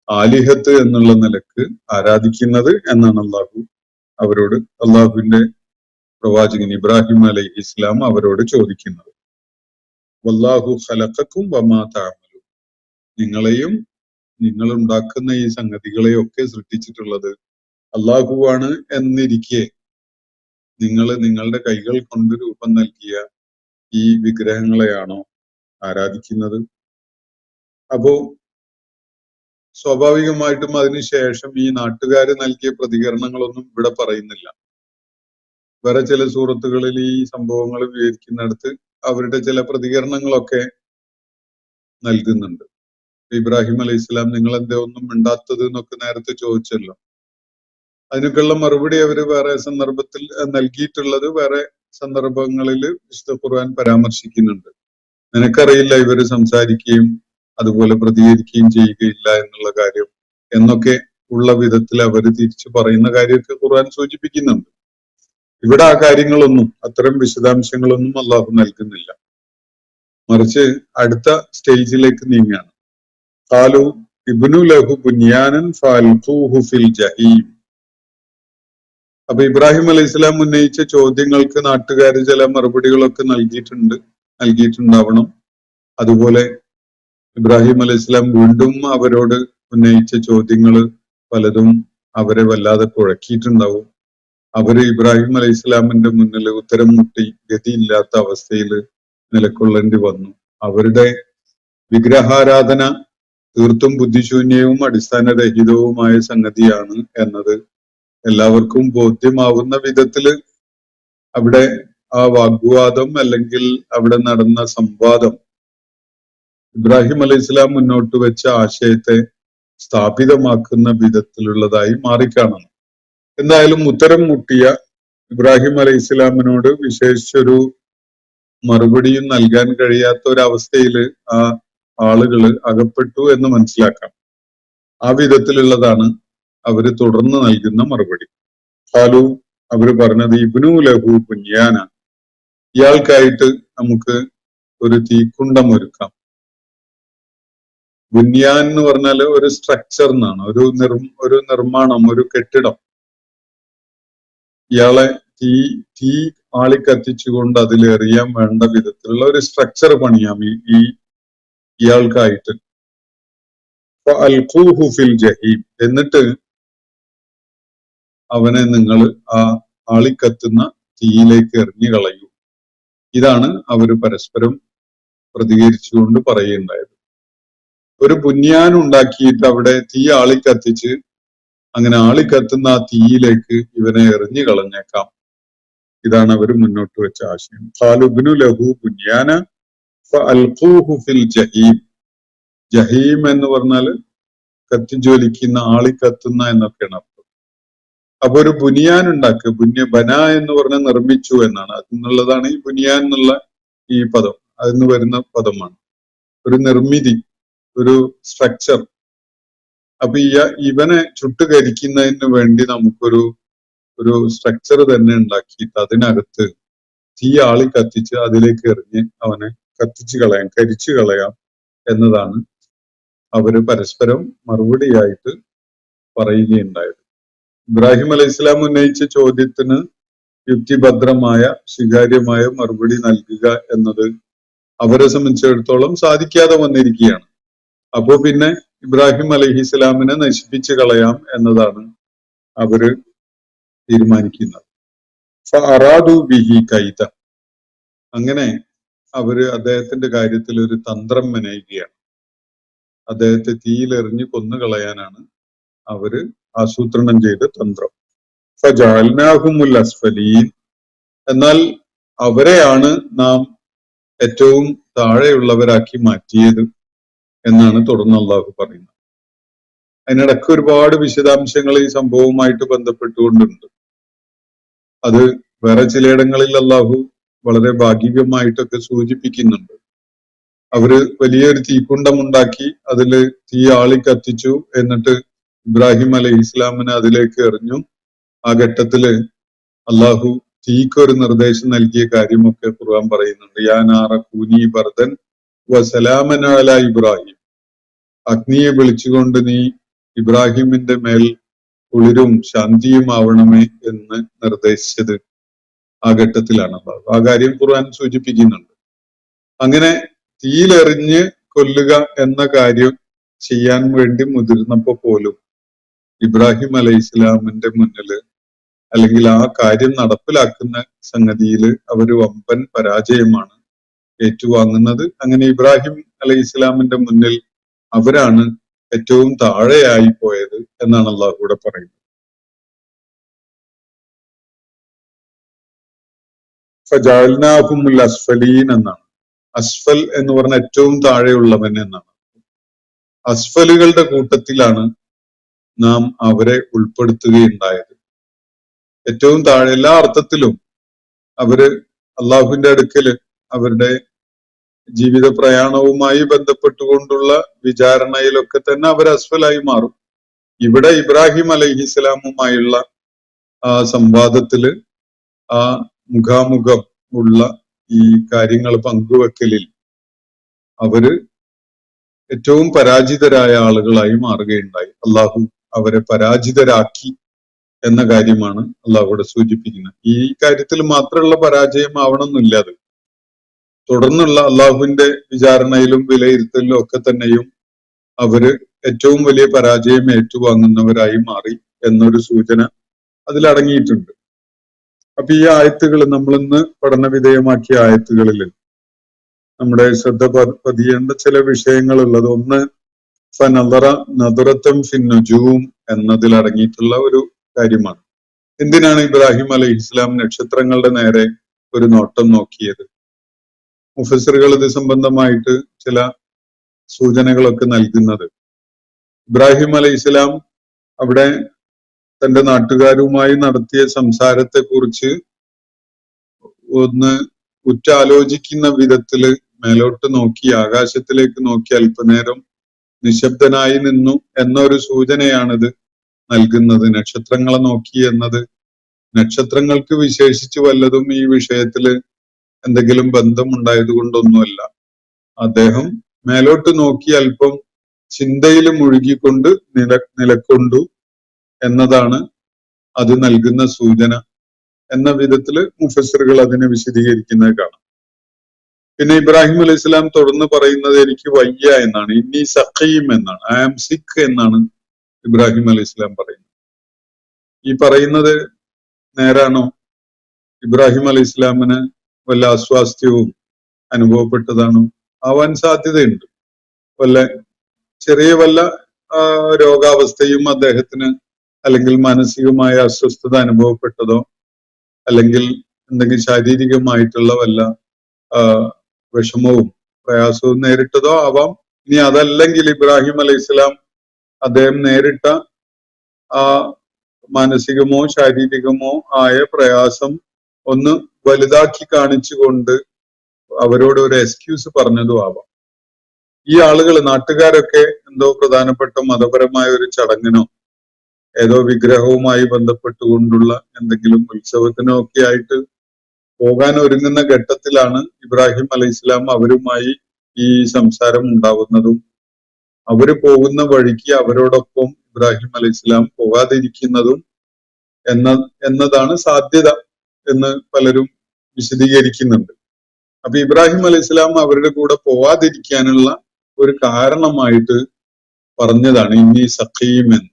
S3: ആലിഹത്ത് എന്നുള്ള നിലക്ക് ആരാധിക്കുന്നത് എന്നാണ് അള്ളാഹുവിന്റെ പ്രവാചകൻ ഇബ്രാഹിം അലൈഹിസ്സലാം അവരോട് ചോദിക്കുന്നത്. വല്ലാഹു ഖലഖക്കും വമാ തഅമലൂൻ. നിങ്ങളെയും നിങ്ങൾ ഉണ്ടാക്കുന്ന ഈ സംഗതികളെയൊക്കെ സൃഷ്ടിച്ചിട്ടുള്ളത് അള്ളാഹുവാണ് എന്നിരിക്കെ നിങ്ങൾ നിങ്ങളുടെ കൈകൾ കൊണ്ട് രൂപം നൽകിയ ഈ വിഗ്രഹങ്ങളെയാണോ ആരാധിക്കുന്നത്? അപ്പോ സ്വാഭാവികമായിട്ടും അതിനുശേഷം ഈ നാട്ടുകാര് നൽകിയ പ്രതികരണങ്ങളൊന്നും ഇവിടെ പറയുന്നില്ല. വേറെ ചില സൂറത്തുകളിൽ ഈ സംഭവങ്ങൾ വിവരിക്കുന്നിടത്ത് അവരുടെ ചില പ്രതികരണങ്ങളൊക്കെ നൽകുന്നുണ്ട്. ഇബ്രാഹിം അലൈഹി ഇസ്ലാം നിങ്ങൾ എന്തേ ഒന്നും മിണ്ടാത്തത് എന്നൊക്കെ നേരത്തെ ചോദിച്ചല്ലോ. അതിനൊക്കെയുള്ള മറുപടി അവര് വേറെ സന്ദർഭത്തിൽ നൽകിയിട്ടുള്ളത് വേറെ സന്ദർഭങ്ങളിൽ വിശുദ്ധ ഖുർആൻ പരാമർശിക്കുന്നുണ്ട്. നിനക്കറിയില്ല ഇവര് സംസാരിക്കുകയും അതുപോലെ പ്രതികരിക്കുകയും ചെയ്യുകയില്ല എന്നുള്ള കാര്യം എന്നൊക്കെ ഉള്ള വിധത്തിൽ അവര് തിരിച്ചു പറയുന്ന കാര്യമൊക്കെ ഖുർആൻ സൂചിപ്പിക്കുന്നുണ്ട്. ഇവിടെ ആ കാര്യങ്ങളൊന്നും, അത്തരം വിശദാംശങ്ങളൊന്നും അള്ളാഹു നൽകുന്നില്ല. മറിച്ച് അടുത്ത സ്റ്റേജിലേക്ക് നീങ്ങാണ്. ഖാലു ഇബ്നു ലഹു ബുനിയാനൻ ഫഅൽഖൂഹു ഫിൽ ജഹീം. അപ്പൊ ഇബ്രാഹിം അലൈഹി സ്വലാം ഉന്നയിച്ച ചോദ്യങ്ങൾക്ക് നാട്ടുകാർ ചില മറുപടികളൊക്കെ നൽകിയിട്ടുണ്ടാവണം. അതുപോലെ ഇബ്രാഹിം അലൈഹി സ്വലാം വീണ്ടും അവരോട് ഉന്നയിച്ച ചോദ്യങ്ങൾ പലതും അവരെ വല്ലാതെ കുഴക്കിയിട്ടുണ്ടാവും. അവര് ഇബ്രാഹിം അലൈഹി സ്വലാമിന്റെ മുന്നിൽ ഉത്തരം മുട്ടി ഗതിയില്ലാത്ത അവസ്ഥയിൽ നിലകൊള്ളേണ്ടി വന്നു. അവരുടെ വിഗ്രഹാരാധന തീർത്തും ബുദ്ധിശൂന്യവും അടിസ്ഥാനരഹിതവുമായ സംഗതിയാണ് എന്നത് എല്ലാവർക്കും ബോധ്യമാവുന്ന വിധത്തില് അവിടെ ആ വാഗ്വാദം അല്ലെങ്കിൽ അവിടെ നടന്ന സംവാദം ഇബ്രാഹിം അലൈഹി സ്വലാം മുന്നോട്ട് വെച്ച ആശയത്തെ സ്ഥാപിതമാക്കുന്ന വിധത്തിലുള്ളതായി മാറിക്കാണുന്നു. എന്തായാലും ഉത്തരം മുട്ടിയ ഇബ്രാഹിം അലൈഹി സ്വലാമിനോട് വിശേഷിച്ചൊരു മറുപടിയും നൽകാൻ കഴിയാത്ത ഒരവസ്ഥയിൽ ആ ആളുകള് അകപ്പെട്ടു എന്ന് മനസ്സിലാക്കാം. ആ വിധത്തിലുള്ളതാണ് അവര് തുടർന്ന് നൽകുന്ന മറുപടി. ഖാലു, അവര് പറഞ്ഞത് ഇബ്നു ലഹു ബുനിയാന, ഇയാൾക്കായിട്ട് നമുക്ക് ഒരു തീക്കുണ്ടം ഒരുക്കാം. ബുനിയാൻ എന്ന് പറഞ്ഞാല് ഒരു സ്ട്രക്ചർ എന്നാണ്, ഒരു നിർമ്മാണം, ഒരു കെട്ടിടം. ഇയാളെ തീ ആളിക്കത്തിച്ചുകൊണ്ട് അതിലെറിയാൻ വേണ്ട വിധത്തിലുള്ള ഒരു സ്ട്രക്ചർ പണിയാം ഇയാൾക്കായിട്ട്. ഫഅൽഖൂഹു ഫിൽ ജഹീം. എന്നിട്ട് അവനെ നിങ്ങൾ ആ ആളിക്കത്തുന്ന തീയിലേക്ക് എറിഞ്ഞു കളയൂ. ഇതാണ് അവര് പരസ്പരം പ്രതികരിച്ചുകൊണ്ട് പറയുണ്ടായത്. ഒരു ബുനിയാൻ ഉണ്ടാക്കിയിട്ട് അവിടെ തീ ആളിക്കത്തിച്ച് അങ്ങനെ ആളിക്കത്തുന്ന ആ തീയിലേക്ക് ഇവനെ എറിഞ്ഞു കളഞ്ഞേക്കാം. ഇതാണ് അവർ മുന്നോട്ട് വെച്ച ആശയം. ഖാലുബ്നു ലഹു ബുനിയാന ഫഅൽഖൂഹു ഫിൽ ജഹീം. ജഹീം എന്ന് പറഞ്ഞാല് കത്തിജ്വലിക്കുന്ന, ആളിക്കത്തുന്ന എന്നൊക്കെയാണ് അർത്ഥം. അപ്പൊ ഒരു ബുനിയാൻ ഉണ്ടാക്കുക. ബന എന്ന് പറഞ്ഞാൽ നിർമ്മിച്ചു എന്നാണ്. അതിനുള്ളതാണ് ഈ ബുനിയാൻ എന്നുള്ള ഈ പദം. അതിന് വരുന്ന പദമാണ്. ഒരു നിർമ്മിതി, ഒരു സ്ട്രക്ചർ. അപ്പൊ ഇവനെ ചുട്ടുകരിക്കുന്നതിന് വേണ്ടി നമുക്കൊരു സ്ട്രക്ചർ തന്നെ ഉണ്ടാക്കിയിട്ട് അതിനകത്ത് തീ ആളി കത്തിച്ച് അതിലേക്ക് എറിഞ്ഞ് അവനെ കത്തിച്ചു കളയാം, കരിച്ചു കളയാം എന്നതാണ് അവര് പരസ്പരം മറുപടിയായിട്ട് പറയുകയുണ്ടായത്. ഇബ്രാഹിം അലൈഹി ഇസ്ലാം ഉന്നയിച്ച ചോദ്യത്തിന് യുക്തിഭദ്രമായ സ്വീകാര്യമായ മറുപടി നൽകുക എന്നത് അവരെ സംബന്ധിച്ചിടത്തോളം സാധിക്കാതെ വന്നിരിക്കുകയാണ്. അപ്പോ പിന്നെ ഇബ്രാഹിം അലൈഹി ഇസ്ലാമിനെ നശിപ്പിച്ചു കളയാം എന്നതാണ് അവര് തീരുമാനിക്കുന്നത്. ഫഅറാദു ബിഹി കൈത. അങ്ങനെ അവര് അദ്ദേഹത്തിന്റെ കാര്യത്തിൽ ഒരു തന്ത്രം മെനയുകയാണ്. അദ്ദേഹത്തെ തീയിലെറിഞ്ഞ് കൊന്നുകളയാനാണ് അവര് ആസൂത്രണം ചെയ്ത തന്ത്രം. ഫജഅൽനാഹുമുൽ അസ്ഫലീൻ. എന്നാൽ അവരെയാണ് നാം ഏറ്റവും താഴെയുള്ളവരാക്കി മാറ്റിയത് എന്നാണ് തുടർന്ന് അള്ളാഹു പറയുന്നത്. അതിനിടയ്ക്ക് ഒരുപാട് വിശദാംശങ്ങൾ ഈ സംഭവവുമായിട്ട് ബന്ധപ്പെട്ടുകൊണ്ടുണ്ട്. അത് വേറെ ചിലയിടങ്ങളിൽ അള്ളാഹു വളരെ ഭാഗികമായിട്ടൊക്കെ സൂചിപ്പിക്കുന്നുണ്ട്. അവര് വലിയൊരു തീക്കുണ്ടമുണ്ടാക്കി അതില് തീ ആളി കത്തിച്ചു, എന്നിട്ട് ഇബ്രാഹിം അലൈഹി ഇസ്ലാമിനെ അതിലേക്ക് എറിഞ്ഞു. ആ ഘട്ടത്തില് അള്ളാഹു തീക്കൊരു നിർദ്ദേശം നൽകിയ കാര്യമൊക്കെ ഖുർആൻ പറയുന്നുണ്ട്. യാ നാറ കൂനി ബർദൻ വസലാമൻ അലാ ഇബ്രാഹിം. അഗ്നിയെ വിളിച്ചുകൊണ്ട് നീ ഇബ്രാഹിമിന്റെ മേൽ കുളിരും ശാന്തിയും ആവണമേ എന്ന് നിർദ്ദേശിച്ചത് ആ ഘട്ടത്തിലാണ് അള്ളാഹു. ആ കാര്യം ഖുർആൻ സൂചിപ്പിക്കുന്നുണ്ട്. അങ്ങനെ തീയിലെറിഞ്ഞ് കൊല്ലുക എന്ന കാര്യം ചെയ്യാൻ വേണ്ടി മുതിർന്നപ്പോ പോലും ഇബ്രാഹിം അലൈഹി ഇസ്ലാമിന്റെ മുന്നില്, അല്ലെങ്കിൽ ആ കാര്യം നടപ്പിലാക്കുന്ന സംഗതിയിൽ അവര് വമ്പൻ പരാജയമാണ് ഏറ്റുവാങ്ങുന്നത്. അങ്ങനെ ഇബ്രാഹിം അലൈഹി ഇസ്ലാമിന്റെ മുന്നിൽ അവരാണ് ഏറ്റവും താഴെയായി പോയത് എന്നാണ് അള്ളാഹു കൂടെ പറയുന്നത്. ഫജഅൽനാഹുമുൽ അസ്ഫലീൻ എന്നാണ്. അസ്ഫൽ എന്ന് പറഞ്ഞ ഏറ്റവും താഴെയുള്ളവൻ എന്നാണ്. അസ്ഫലുകളുടെ കൂട്ടത്തിലാണ് നാം അവരെ ഉൾപ്പെടുത്തുകയുണ്ടായത്. ഏറ്റവും താഴെ എല്ലാ അർത്ഥത്തിലും അവര് അള്ളാഹുവിന്റെ അടുക്കല് അവരുടെ ജീവിത പ്രയാണവുമായി ബന്ധപ്പെട്ടുകൊണ്ടുള്ള വിചാരണയിലൊക്കെ തന്നെ അവർ അസ്ഫലായി മാറും. ഇവിടെ ഇബ്രാഹിം അലൈഹിസ്സലാമുമായുള്ള ആ സംവാദത്തില്, ആ മുഖാമുഖം ഉള്ള ഈ കാര്യങ്ങൾ പങ്കുവെക്കലിൽ അവര് ഏറ്റവും പരാജിതരായ ആളുകളായി മാറുകയുണ്ടായി. അള്ളാഹു അവരെ പരാജിതരാക്കി എന്ന കാര്യമാണ് അള്ളാഹു ഇവിടെ സൂചിപ്പിക്കുന്നത്. ഈ കാര്യത്തിൽ മാത്രമുള്ള പരാജയം ആവണമെന്നില്ല. അത് തുടർന്നുള്ള അള്ളാഹുവിന്റെ വിചാരണയിലും വിലയിരുത്തലിലും ഒക്കെ തന്നെയും അവര് ഏറ്റവും വലിയ പരാജയം ഏറ്റുവാങ്ങുന്നവരായി മാറി എന്നൊരു സൂചന അതിലടങ്ങിയിട്ടുണ്ട്. അപ്പൊ ഈ ആയത്തുകൾ, നമ്മളിന്ന് പഠന വിധേയമാക്കിയ ആയത്തുകളിൽ നമ്മുടെ ശ്രദ്ധ പതിയേണ്ട ചില വിഷയങ്ങളുള്ളത്. ഒന്ന്, ഫനദറ നദറത്തം ഫിൻ നുജൂം എന്നതിൽ അടങ്ങിയിട്ടുള്ള ഒരു കാര്യമാണ്. എന്തിനാണ് ഇബ്രാഹിം അലൈഹി ഇസ്ലാം നക്ഷത്രങ്ങളുടെ നേരെ ഒരു നോട്ടം നോക്കിയത്? മുഫസ്സിറുകൾ ഇത് സംബന്ധമായിട്ട് ചില സൂചനകളൊക്കെ നൽകുന്നത്, ഇബ്രാഹിം അലൈഹി ഇസ്ലാം അവിടെ തന്റെ നാട്ടുകാരുമായി നടത്തിയ സംസാരത്തെ കുറിച്ച് ഒന്ന് ഉറ്റാലോചിക്കുന്ന വിധത്തില് മേലോട്ട് നോക്കി, ആകാശത്തിലേക്ക് നോക്കി അല്പനേരം നിശബ്ദനായി നിന്നു എന്നൊരു സൂചനയാണിത് നൽകുന്നത്. നക്ഷത്രങ്ങളെ നോക്കി എന്നത് നക്ഷത്രങ്ങൾക്ക് വിശേഷിച്ച് വല്ലതും ഈ വിഷയത്തില് എന്തെങ്കിലും ബന്ധമുണ്ടായത് കൊണ്ടൊന്നുമല്ല. അദ്ദേഹം മേലോട്ട് നോക്കി അല്പം ചിന്തയിൽ മുഴുകിക്കൊണ്ട് നിലക്കൊണ്ടു എന്നതാണ് അത് നൽകുന്ന സൂചന എന്ന വിധത്തില് മുഫസ്സിറുകൾ അതിനെ വിശദീകരിക്കുന്നത് കാണാം. പിന്നെ ഇബ്രാഹിം അലൈഹി സ്വലാം തുടർന്ന് പറയുന്നത് എനിക്ക് വയ്യ എന്നാണ്. ഇന്നി സഖീം എന്നാണ്. ഐ ആം സിക്ക് എന്നാണ് ഇബ്രാഹിം അലൈഹി സ്വലാം പറയുന്നത്. ഈ പറയുന്നത് നേരാണോ? ഇബ്രാഹിം അലൈഹി സ്വലാമിന് വല്ല അസ്വാസ്ഥ്യവും അനുഭവപ്പെട്ടതാണോ? ആവാൻ സാധ്യതയുണ്ട്. ചെറിയ വല്ല രോഗാവസ്ഥയും അദ്ദേഹത്തിന് അല്ലെങ്കിൽ മാനസികമായ അസ്വസ്ഥത അനുഭവപ്പെട്ടതോ അല്ലെങ്കിൽ എന്തെങ്കിലും ശാരീരികമായിട്ടുള്ള വല്ല വിഷമവും പ്രയാസവും നേരിട്ടതോ ആവാം. ഇനി അതല്ലെങ്കിൽ ഇബ്രാഹിം അലൈഹിസ്സലാം അദ്ദേഹം നേരിട്ട ആ മാനസികമോ ശാരീരികമോ ആയ പ്രയാസം ഒന്ന് വലുതാക്കി കാണിച്ചുകൊണ്ട് അവരോട് ഒരു എക്സ്ക്യൂസ് പറഞ്ഞതും ആവാം. ഈ ആളുകൾ, നാട്ടുകാരൊക്കെ എന്തോ പ്രധാനപ്പെട്ട മതപരമായ ഒരു ചടങ്ങിനോ ഏതോ വിഗ്രഹവുമായി ബന്ധപ്പെട്ടുകൊണ്ടുള്ള എന്തെങ്കിലും ഉത്സവത്തിനോ ഒക്കെ ആയിട്ട് പോകാൻ ഒരുങ്ങുന്ന ഘട്ടത്തിലാണ് ഇബ്രാഹിം അലൈഹിസ്സലാം അവരുമായി ഈ സംസാരം ഉണ്ടാവുന്നതും അവര് പോകുന്ന വഴിക്ക് അവരോടൊപ്പം ഇബ്രാഹിം അലൈഹിസ്സലാം പോകാതിരിക്കുന്നതും എന്നതാണ് സാധ്യത എന്ന് പലരും വിശദീകരിക്കുന്നുണ്ട്. അപ്പൊ ഇബ്രാഹിം അലൈഹിസ്സലാം അവരുടെ കൂടെ പോവാതിരിക്കാനുള്ള ഒരു കാരണമായിട്ട് പറഞ്ഞതാണ് ഇന്നി സഖീം എന്ന്.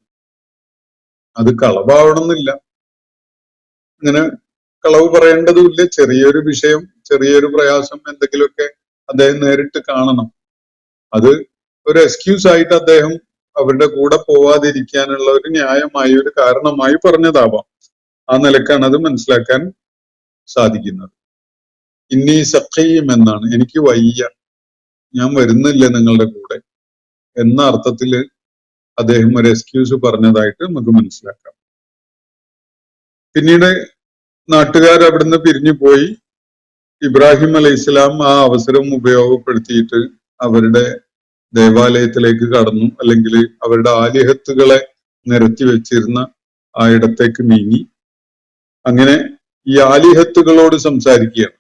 S3: അത് കളവാവണമെന്നില്ല, ഇങ്ങനെ കളവ് പറയേണ്ടതുമില്ല. ചെറിയൊരു വിഷയം, ചെറിയൊരു പ്രയാസം എന്തെങ്കിലുമൊക്കെ അദ്ദേഹം നേരിട്ട് കാണണം. അത് ഒരു എക്സ്ക്യൂസ് ആയിട്ട് അദ്ദേഹം അവരുടെ കൂടെ പോവാതിരിക്കാനുള്ള ഒരു ന്യായമായ ഒരു കാരണമായി പറഞ്ഞതാവാം. ആ നിലക്കാണ് അത് മനസ്സിലാക്കാൻ സാധിക്കുന്നത്. ഇന്നി സഖീം എന്നാണ്, എനിക്ക് വയ്യ, ഞാൻ വരുന്നില്ല നിങ്ങളുടെ കൂടെ എന്ന അർത്ഥത്തില് അദ്ദേഹം ഒരു എക്സ്ക്യൂസ് പറഞ്ഞതായിട്ട് നമുക്ക് മനസ്സിലാക്കാം. പിന്നീട് നാട്ടുകാർ അവിടുന്ന് പിരിഞ്ഞു പോയി. ഇബ്രാഹിം അലൈഹിസ്സലാം ആ അവസരം ഉപയോഗപ്പെടുത്തിയിട്ട് അവരുടെ ദേവാലയത്തിലേക്ക് കടന്നു, അല്ലെങ്കിൽ അവരുടെ ആലിഹത്തുകളെ നിരത്തി വെച്ചിരുന്ന ആ ഇടത്തേക്ക് നീങ്ങി. അങ്ങനെ ഈ ആലിഹത്തുകളോട് സംസാരിക്കുകയാണ്.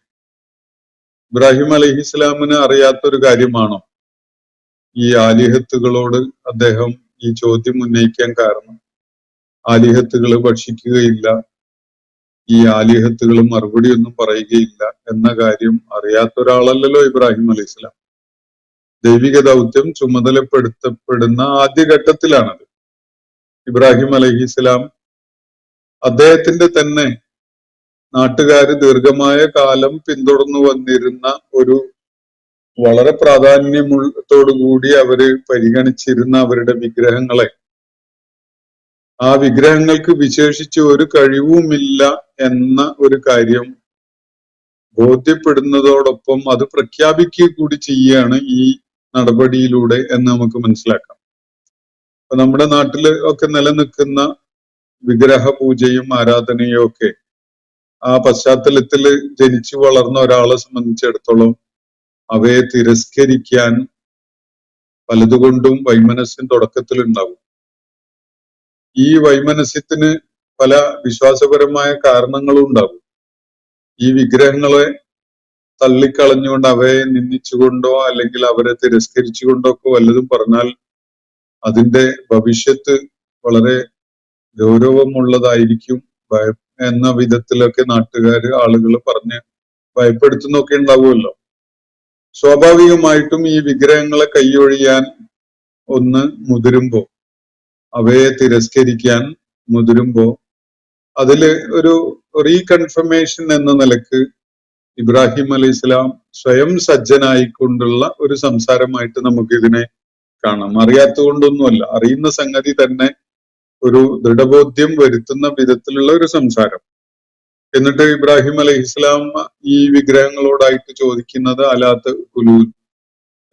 S3: ഇബ്രാഹിം അലൈഹിസ്സലാമിന് അറിയാത്തൊരു കാര്യമാണോ ഈ ആലിഹത്തുകളോട് അദ്ദേഹം ഈ ചോദ്യം ഉന്നയിക്കാൻ കാരണം? ആലിഹത്തുകൾ ഭക്ഷിക്കുകയില്ല, ഈ ആലിഹത്തുകൾ മറുപടി ഒന്നും പറയുകയില്ല എന്ന കാര്യം അറിയാത്ത ഒരാളല്ലല്ലോ ഇബ്രാഹിം അലൈഹിസ്സലാം. ദൈവിക ദൗത്യം ചുമതലപ്പെടുത്തപ്പെടുന്ന ആദ്യഘട്ടത്തിലാണത്. ഇബ്രാഹിം അലൈഹിസ്സലാം അദ്ദേഹത്തിന്റെ തന്നെ നാട്ടുകാര് ദീർഘമായ കാലം പിന്തുടർന്നു വന്നിരുന്ന ഒരു വളരെ പ്രാധാന്യത്തോടുകൂടി അവര് പരിഗണിച്ചിരുന്ന അവരുടെ വിഗ്രഹങ്ങളെ, ആ വിഗ്രഹങ്ങൾക്ക് വിശേഷിച്ച് ഒരു കഴിവുമില്ല എന്ന ഒരു കാര്യം ബോധ്യപ്പെടുന്നതോടൊപ്പം അത് പ്രഖ്യാപിക്കുക കൂടി ചെയ്യുകയാണ് ഈ നടപടിയിലൂടെ എന്ന് നമുക്ക് മനസ്സിലാക്കാം. അപ്പൊ നമ്മുടെ നാട്ടില് ഒക്കെ നിലനിൽക്കുന്ന വിഗ്രഹ പൂജയും ആരാധനയും ഒക്കെ ആ പശ്ചാത്തലത്തിൽ ജനിച്ചു വളർന്ന ഒരാളെ സംബന്ധിച്ചിടത്തോളം അവയെ തിരസ്കരിക്കാൻ പലതുകൊണ്ടും വൈമനസ്യം തുടക്കത്തിൽ ഉണ്ടാവും. ഈ വൈമനസ്യത്തിന് പല വിശ്വാസപരമായ കാരണങ്ങളും ഉണ്ടാകും. ഈ വിഗ്രഹങ്ങളെ തള്ളിക്കളഞ്ഞുകൊണ്ട് അവയെ നിന്ദിച്ചുകൊണ്ടോ അല്ലെങ്കിൽ അവരെ തിരസ്കരിച്ചുകൊണ്ടോ ഒക്കെ വല്ലതും പറഞ്ഞാൽ അതിന്റെ ഭവിഷ്യത്ത് വളരെ ഗൗരവമുള്ളതായിരിക്കും എന്ന വിധത്തിലൊക്കെ നാട്ടുകാര് ആളുകൾ പറഞ്ഞ് ഭയപ്പെടുത്തുന്നൊക്കെ ഉണ്ടാവുമല്ലോ. സ്വാഭാവികമായിട്ടും ഈ വിഗ്രഹങ്ങളെ കൈയൊഴിയാൻ ഒന്ന് മുതിരുമ്പോ, അവയെ തിരസ്കരിക്കാൻ മുതിരുമ്പോ അതില് ഒരു റീകൺഫർമേഷൻ എന്ന നിലക്ക് ഇബ്രാഹിം അലൈഹിസ്സലാം സ്വയം സജ്ജനായിക്കൊണ്ടുള്ള ഒരു സംസാരമായിട്ട് നമുക്ക് ഇതിനെ കാണാം. അറിയാത്തതുകൊണ്ടൊന്നുമല്ല, അറിയുന്ന സംഗതി തന്നെ ഒരു ദൃഢബോധ്യം വരുത്തുന്ന വിധത്തിലുള്ള ഒരു സംസാരം. എന്നിട്ട് ഇബ്രാഹിം അലൈഹിസ്സലാം ഈ വിഗ്രഹങ്ങളോടായിട്ട് ചോദിക്കുന്നത് അലാത്ത കുലൂൻ,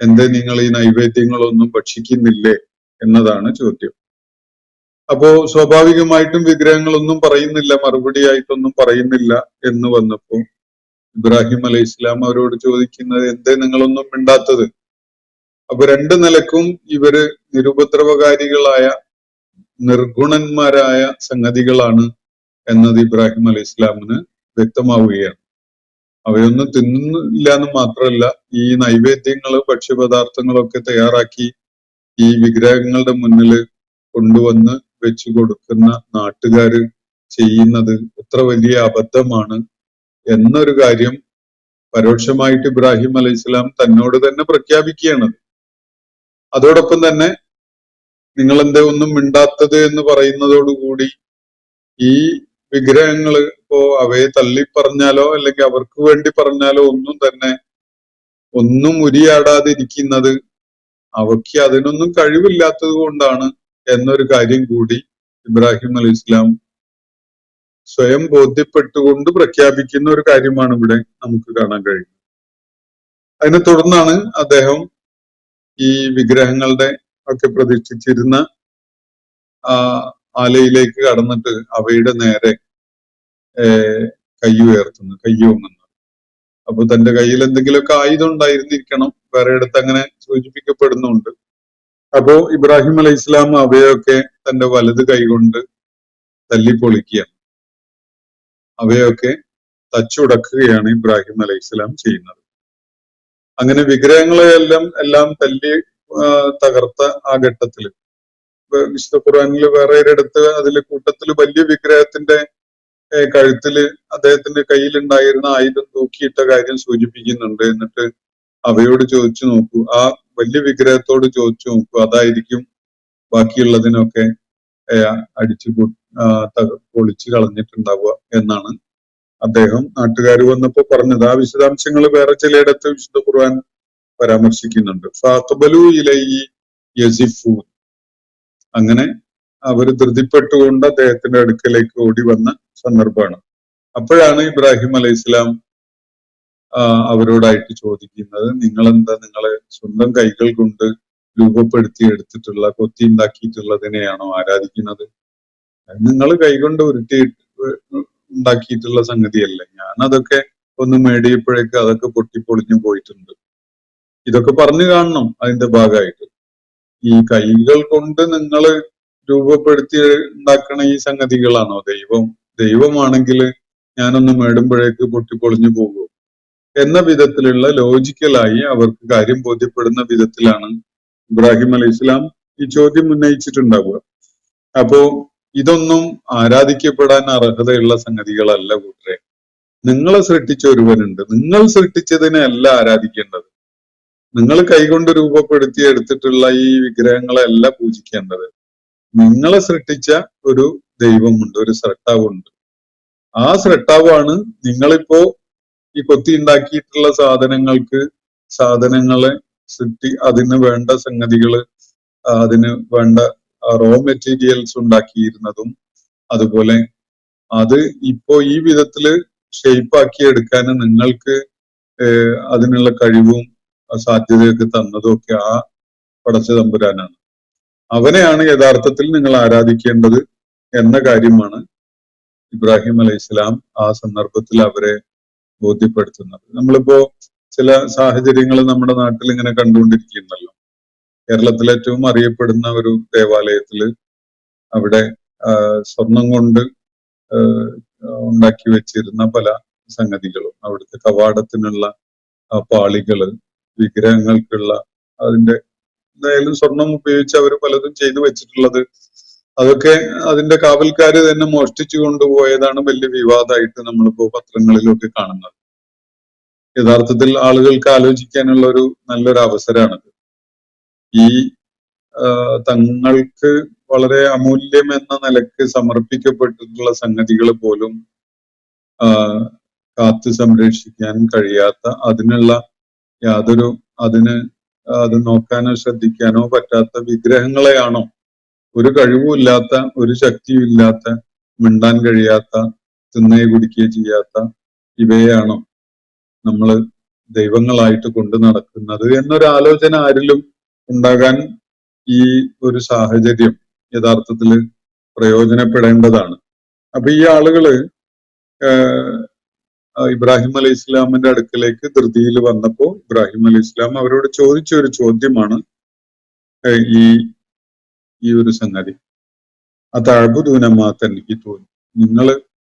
S3: എന്തേ നിങ്ങൾ ഈ നൈവേദ്യങ്ങളൊന്നും ഭക്ഷിക്കുന്നില്ലേ എന്നതാണ് ചോദ്യം. അപ്പോ സ്വാഭാവികമായിട്ടും വിഗ്രഹങ്ങളൊന്നും പറയുന്നില്ല, മറുപടിയായിട്ടൊന്നും പറയുന്നില്ല എന്ന് വന്നപ്പോ ഇബ്രാഹിം അലൈഹിസ്സലാം അവരോട് ചോദിക്കുന്നത് എന്തേ നിങ്ങളൊന്നും മിണ്ടാത്തത്? അപ്പൊ രണ്ട് നിലക്കും ഇവര് നിരുപദ്രവകാരികളായ നിർഗുണന്മാരായ സംഗതികളാണ് എന്നത് ഇബ്രാഹിം അലൈഹിസ്സലാമിന് വ്യക്തമാവുകയാണ്. അവയൊന്നും തിന്നുന്നില്ല എന്ന് മാത്രമല്ല, ഈ നൈവേദ്യങ്ങള് ഭക്ഷ്യപദാർത്ഥങ്ങളൊക്കെ തയ്യാറാക്കി ഈ വിഗ്രഹങ്ങളുടെ മുന്നിൽ കൊണ്ടുവന്ന് വെച്ചു കൊടുക്കുന്ന നാട്ടുകാര് ചെയ്യുന്നത് എത്ര വലിയ അബദ്ധമാണ് എന്നൊരു കാര്യം പരോക്ഷമായിട്ട് ഇബ്രാഹിം അലൈഹിസ്സലാം തന്നോട് തന്നെ പ്രഖ്യാപിക്കുകയാണ്. അതോടൊപ്പം തന്നെ നിങ്ങൾ എന്തേ ഒന്നും മിണ്ടാത്തത് എന്ന് പറയുന്നതോടുകൂടി ഈ വിഗ്രഹങ്ങള് ഇപ്പോ അവയെ തള്ളിപ്പറഞ്ഞാലോ അല്ലെങ്കിൽ അവർക്ക് വേണ്ടി പറഞ്ഞാലോ ഒന്നും ഉരിയാടാതിരിക്കുന്നത് അവയ്ക്ക് അതിനൊന്നും കഴിവില്ലാത്തത് കൊണ്ടാണ് എന്നൊരു കാര്യം കൂടി ഇബ്രാഹിം അലൈഹി ഇസ്ലാം സ്വയം ബോധ്യപ്പെട്ടുകൊണ്ട് പ്രഖ്യാപിക്കുന്ന ഒരു കാര്യമാണ് ഇവിടെ നമുക്ക് കാണാൻ കഴിയുന്നത്. അതിനെ തുടർന്നാണ് അദ്ദേഹം ഈ വിഗ്രഹങ്ങളുടെ ഒക്കെ പ്രതിഷ്ഠിച്ചിരുന്ന ആലയിലേക്ക് കടന്നിട്ട് അവയുടെ നേരെ കൈ ഓങ്ങുന്നത്. അപ്പൊ തന്റെ കയ്യിൽ എന്തെങ്കിലുമൊക്കെ ആയുധം ഉണ്ടായിരുന്നിരിക്കണം, വേറെ ഇടത്ത് അങ്ങനെ സൂചിപ്പിക്കപ്പെടുന്നുണ്ട്. അപ്പോ ഇബ്രാഹിം അലൈഹി ഇസ്ലാം അവയൊക്കെ തന്റെ വലത് കൈകൊണ്ട് തല്ലിപ്പൊളിക്കുകയാണ്, അവയൊക്കെ തച്ചുടക്കുകയാണ് ഇബ്രാഹിം അലൈഹി ഇസ്ലാം ചെയ്യുന്നത്. അങ്ങനെ വിഗ്രഹങ്ങളെല്ലാം തല്ലി തകർത്ത ആ ഘട്ടത്തില് വിശുദ്ധ ഖുർആനിൽ വേറെ ഒരിടത്ത് അതിലെ കൂട്ടത്തിൽ വലിയ വിഗ്രഹത്തിന്റെ കഴുത്തില് അദ്ദേഹത്തിന്റെ കയ്യിലുണ്ടായിരുന്ന ആയുധം തൂക്കിയിട്ട കാര്യം സൂചിപ്പിക്കുന്നുണ്ട്. എന്നിട്ട് അവയോട് ചോദിച്ചു നോക്കൂ, ആ വലിയ വിഗ്രഹത്തോട് ചോദിച്ചു നോക്കൂ, അതായിരിക്കും ബാക്കിയുള്ളതിനൊക്കെ അടിച്ചു പൊളിച്ചു കളഞ്ഞിട്ടുണ്ടാവുക എന്നാണ് അദ്ദേഹം നാട്ടുകാർ വന്നപ്പോ പറഞ്ഞത്. ആ വിശദാംശങ്ങൾ വേറെ ചിലയിടത്ത് വിശുദ്ധ ഖുർആൻ പരാമർശിക്കുന്നുണ്ട്. ഫഅഖ്ബലൂ ഇലൈഹി യസിഫൂൻ, അങ്ങനെ അവർ ധൃതിപ്പെട്ടുകൊണ്ട് അദ്ദേഹത്തിന്റെ അടുക്കലേക്ക് ഓടി വന്ന സന്ദർഭമാണ്. അപ്പോഴാണ് ഇബ്രാഹിം അലൈഹി ഇസ്ലാം അവരോടായിട്ട് ചോദിക്കുന്നത്, നിങ്ങളെന്താ നിങ്ങളെ സ്വന്തം കൈകൾ കൊണ്ട് രൂപപ്പെടുത്തി എടുത്തിട്ടുള്ള കൊത്തി ഉണ്ടാക്കിയിട്ടുള്ളതിനെയാണോ ആരാധിക്കുന്നത്? നിങ്ങൾ കൈകൊണ്ട് ഉണ്ടാക്കിയിട്ടുള്ള സംഗതിയല്ലേ, ഞാൻ അതൊക്കെ ഒന്ന് മേടിയപ്പോഴേക്ക് അതൊക്കെ പൊട്ടിപ്പൊളിഞ്ഞു പോയിട്ടുണ്ട്. ഇതൊക്കെ പറഞ്ഞു കാണണം അതിന്റെ ഭാഗമായിട്ട്. ഈ കൈകൾ കൊണ്ട് നിങ്ങൾ രൂപപ്പെടുത്തി ഉണ്ടാക്കണ ഈ സംഗതികളാണോ ദൈവമാണെങ്കിൽ ഞാനൊന്ന് മേടുമ്പോഴേക്ക് പൊട്ടിപ്പൊളിഞ്ഞു പോകുമോ എന്ന വിധത്തിലുള്ള ലോജിക്കലായി അവർക്ക് കാര്യം ബോധ്യപ്പെടുന്ന വിധത്തിലാണ് ഇബ്രാഹിം അലൈഹി ഇസ്ലാം ഈ ചോദ്യം ഉന്നയിച്ചിട്ടുണ്ടാവുക. അപ്പോ ഇതൊന്നും ആരാധിക്കപ്പെടാൻ അർഹതയുള്ള സംഗതികളല്ല കൂട്ടരെ. നിങ്ങളെ സൃഷ്ടിച്ച ഒരുവനുണ്ട്, നിങ്ങൾ സൃഷ്ടിച്ചതിനെ അല്ല ആരാധിക്കേണ്ടത്. നിങ്ങൾ കൈകൊണ്ട് രൂപപ്പെടുത്തി എടുത്തിട്ടുള്ള ഈ വിഗ്രഹങ്ങളെയല്ല പൂജിക്കേണ്ടത്. നിങ്ങളെ സൃഷ്ടിച്ച ഒരു ദൈവമുണ്ട്, ഒരു സ്രഷ്ടാവുണ്ട്. ആ സ്രഷ്ടാവാണ് നിങ്ങളിപ്പോ ഈ കൊത്തി ഉണ്ടാക്കിയിട്ടുള്ള സാധനങ്ങളെ അതിന് വേണ്ട സംഗതികള്, അതിന് വേണ്ട റോ മെറ്റീരിയൽസ് ഉണ്ടാക്കിയിരുന്നതും, അതുപോലെ അത് ഇപ്പോ ഈ വിധത്തില് ഷെയ്പ്പാക്കി എടുക്കാൻ നിങ്ങൾക്ക് അതിനുള്ള കഴിവും സാധ്യതയൊക്കെ തന്നതും ഒക്കെ ആ പടച്ച തമ്പുരാനാണ്. അവനെയാണ് യഥാർത്ഥത്തിൽ നിങ്ങൾ ആരാധിക്കേണ്ടത് എന്ന കാര്യമാണ് ഇബ്രാഹിം അലൈഹി ഇസ്ലാം ആ സന്ദർഭത്തിൽ അവരെ ബോധ്യപ്പെടുത്തുന്നത്. നമ്മളിപ്പോ ചില സാഹചര്യങ്ങൾ നമ്മുടെ നാട്ടിൽ ഇങ്ങനെ കണ്ടുകൊണ്ടിരിക്കുന്നല്ലോ. കേരളത്തിലെ ഏറ്റവും അറിയപ്പെടുന്ന ഒരു ദേവാലയത്തില് അവിടെ സ്വർണം കൊണ്ട് ഉണ്ടാക്കി വെച്ചിരുന്ന പല സംഗതികളും, അവിടുത്തെ കവാടത്തിനുള്ള പാളികള്, വിഗ്രഹങ്ങൾക്കുള്ള അതിന്റെ എന്തായാലും സ്വർണം ഉപയോഗിച്ച് അവർ പലതും ചെയ്തു വെച്ചിട്ടുള്ളത്, അതൊക്കെ അതിന്റെ കാവൽക്കാര് തന്നെ മോഷ്ടിച്ചു കൊണ്ടുപോയതാണ് വലിയ വിവാദമായിട്ട് നമ്മളിപ്പോ പത്രങ്ങളിലൊക്കെ കാണുന്നത്. യഥാർത്ഥത്തിൽ ആളുകൾക്ക് ആലോചിക്കാനുള്ള ഒരു നല്ലൊരു അവസരമാണത്. ഈ തങ്ങൾക്ക് വളരെ അമൂല്യം എന്ന നിലക്ക് സമർപ്പിക്കപ്പെട്ടിട്ടുള്ള സംഗതികൾ പോലും കാത്തു സംരക്ഷിക്കാൻ കഴിയാത്ത, അത് നോക്കാനോ ശ്രദ്ധിക്കാനോ പറ്റാത്ത വിഗ്രഹങ്ങളെയാണോ, ഒരു കഴിവുമില്ലാത്ത, ഒരു ശക്തിയുമില്ലാത്ത, മിണ്ടാൻ കഴിയാത്ത, തിന്നുകയോ കുടിക്കുകയോ ചെയ്യാത്ത ഇവയെയാണോ നമ്മൾ ദൈവങ്ങളായിട്ട് കൊണ്ടു നടക്കുന്നത് എന്നൊരു ആലോചന ആരിലും ഉണ്ടാകാൻ ഈ ഒരു സാഹചര്യം യഥാർത്ഥത്തിൽ പ്രയോജനപ്പെടേണ്ടതാണ്. അപ്പൊ ഈ ആളുകള് ഇബ്രാഹിം അലൈഹി ഇസ്ലാമിന്റെ അടുക്കലേക്ക് ധൃതിയിൽ വന്നപ്പോ ഇബ്രാഹിം അലൈഹി ഇസ്ലാം അവരോട് ചോദിച്ച ഒരു ചോദ്യമാണ് ഈ ഒരു സംഗതി. അതഅ്ബുദൂനമാ തനിക്ക് തോന്നി, നിങ്ങൾ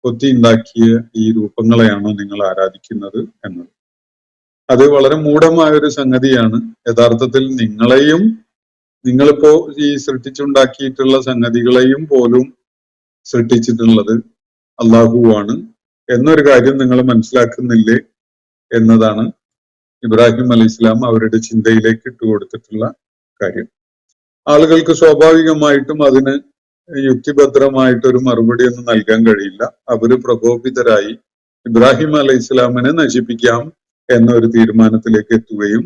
S3: കൊത്തി ഉണ്ടാക്കിയ ഈ രൂപങ്ങളെയാണോ നിങ്ങൾ ആരാധിക്കുന്നത് എന്നത്. അത് വളരെ മൂഢമായ ഒരു സംഗതിയാണ്. യഥാർത്ഥത്തിൽ നിങ്ങളിപ്പോ ഈ സൃഷ്ടിച്ചുണ്ടാക്കിയിട്ടുള്ള സംഗതികളെയും പോലും സൃഷ്ടിച്ചിട്ടുള്ളത് അള്ളാഹുവാണ് എന്നൊരു കാര്യം നിങ്ങൾ മനസ്സിലാക്കുന്നില്ലേ എന്നതാണ് ഇബ്രാഹിം അലൈഹി ഇസ്ലാം അവരുടെ ചിന്തയിലേക്ക് ഇട്ടുകൊടുത്തിട്ടുള്ള കാര്യം. ആളുകൾക്ക് സ്വാഭാവികമായിട്ടും അതിന് യുക്തിഭദ്രമായിട്ടൊരു മറുപടി ഒന്നും നൽകാൻ കഴിയില്ല. അവര് പ്രകോപിതരായി ഇബ്രാഹിം അലൈഹി ഇസ്ലാമിനെ നശിപ്പിക്കാം എന്നൊരു തീരുമാനത്തിലേക്ക് എത്തുകയും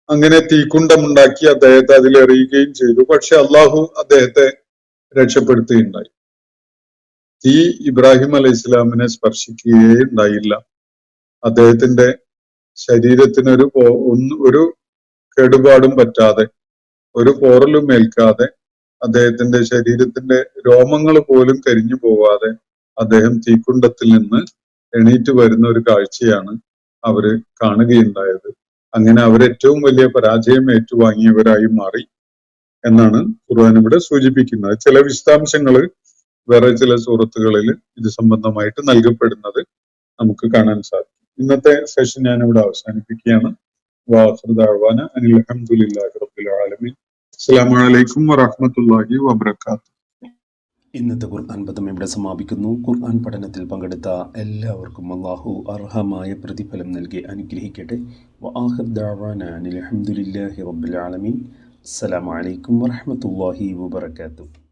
S3: അങ്ങനെ തീക്കുണ്ടമുണ്ടാക്കി അദ്ദേഹത്തെ അതിലെറിയുകയും ചെയ്തു. പക്ഷെ അള്ളാഹു അദ്ദേഹത്തെ രക്ഷപ്പെടുത്തുകയുണ്ടായി. തീ ഇബ്രാഹിം അലൈഹി ഇസ്ലാമിനെ സ്പർശിക്കുകയേ ഉണ്ടായില്ല. അദ്ദേഹത്തിന്റെ ശരീരത്തിന് ഒരു കേടുപാടും പറ്റാതെ, ഒരു പോറലും ഏൽക്കാതെ, അദ്ദേഹത്തിന്റെ ശരീരത്തിന്റെ രോമങ്ങൾ പോലും കരിഞ്ഞു പോവാതെ അദ്ദേഹം തീക്കുണ്ടത്തിൽ നിന്ന് എണീറ്റ് വരുന്ന ഒരു കാഴ്ചയാണ് അവര് കാണുകയുണ്ടായത്. അങ്ങനെ അവർ ഏറ്റവും വലിയ പരാജയം ഏറ്റുവാങ്ങിയവരായി മാറി എന്നാണ് ഖുർആൻ ഇവിടെ സൂചിപ്പിക്കുന്നത്. ചില വിശദാംശങ്ങൾ വേറെ ചില സൂറത്തുകളിൽ ഇത് സംബന്ധമായിട്ട് നൽകപ്പെടുന്നത് നമുക്ക് കാണാൻ സാധിക്കും. ഇന്നത്തെ സെഷൻ ഞാൻ ഇവിടെ അവസാനിപ്പിക്കുകയാണ്. വാഖിറു ദഅ്വാന അനിൽ ഹംദുലില്ലാഹി റബ്ബിൽ ആലമീൻ. അസ്സലാമു അലൈക്കും വറഹ്മത്തുള്ളാഹി വബറകാതുഹു.
S2: ഇന്നത്തെ ഖുർആൻ പദം ഇവിടെ സമാപിക്കുന്നു. ഖുർആൻ പഠനത്തിൽ പങ്കെടുത്ത എല്ലാവർക്കും അല്ലാഹു അർഹമായ പ്രതിഫലം നൽകി അനുഗ്രഹിക്കട്ടെ. വആഖിറു ദഅ്വാന അനിൽ ഹംദുലില്ലാഹി റബ്ബിൽ ആലമീൻ. അസ്സലാമു അലൈക്കും വറഹ്മത്തുള്ളാഹി വബറകാതുഹു.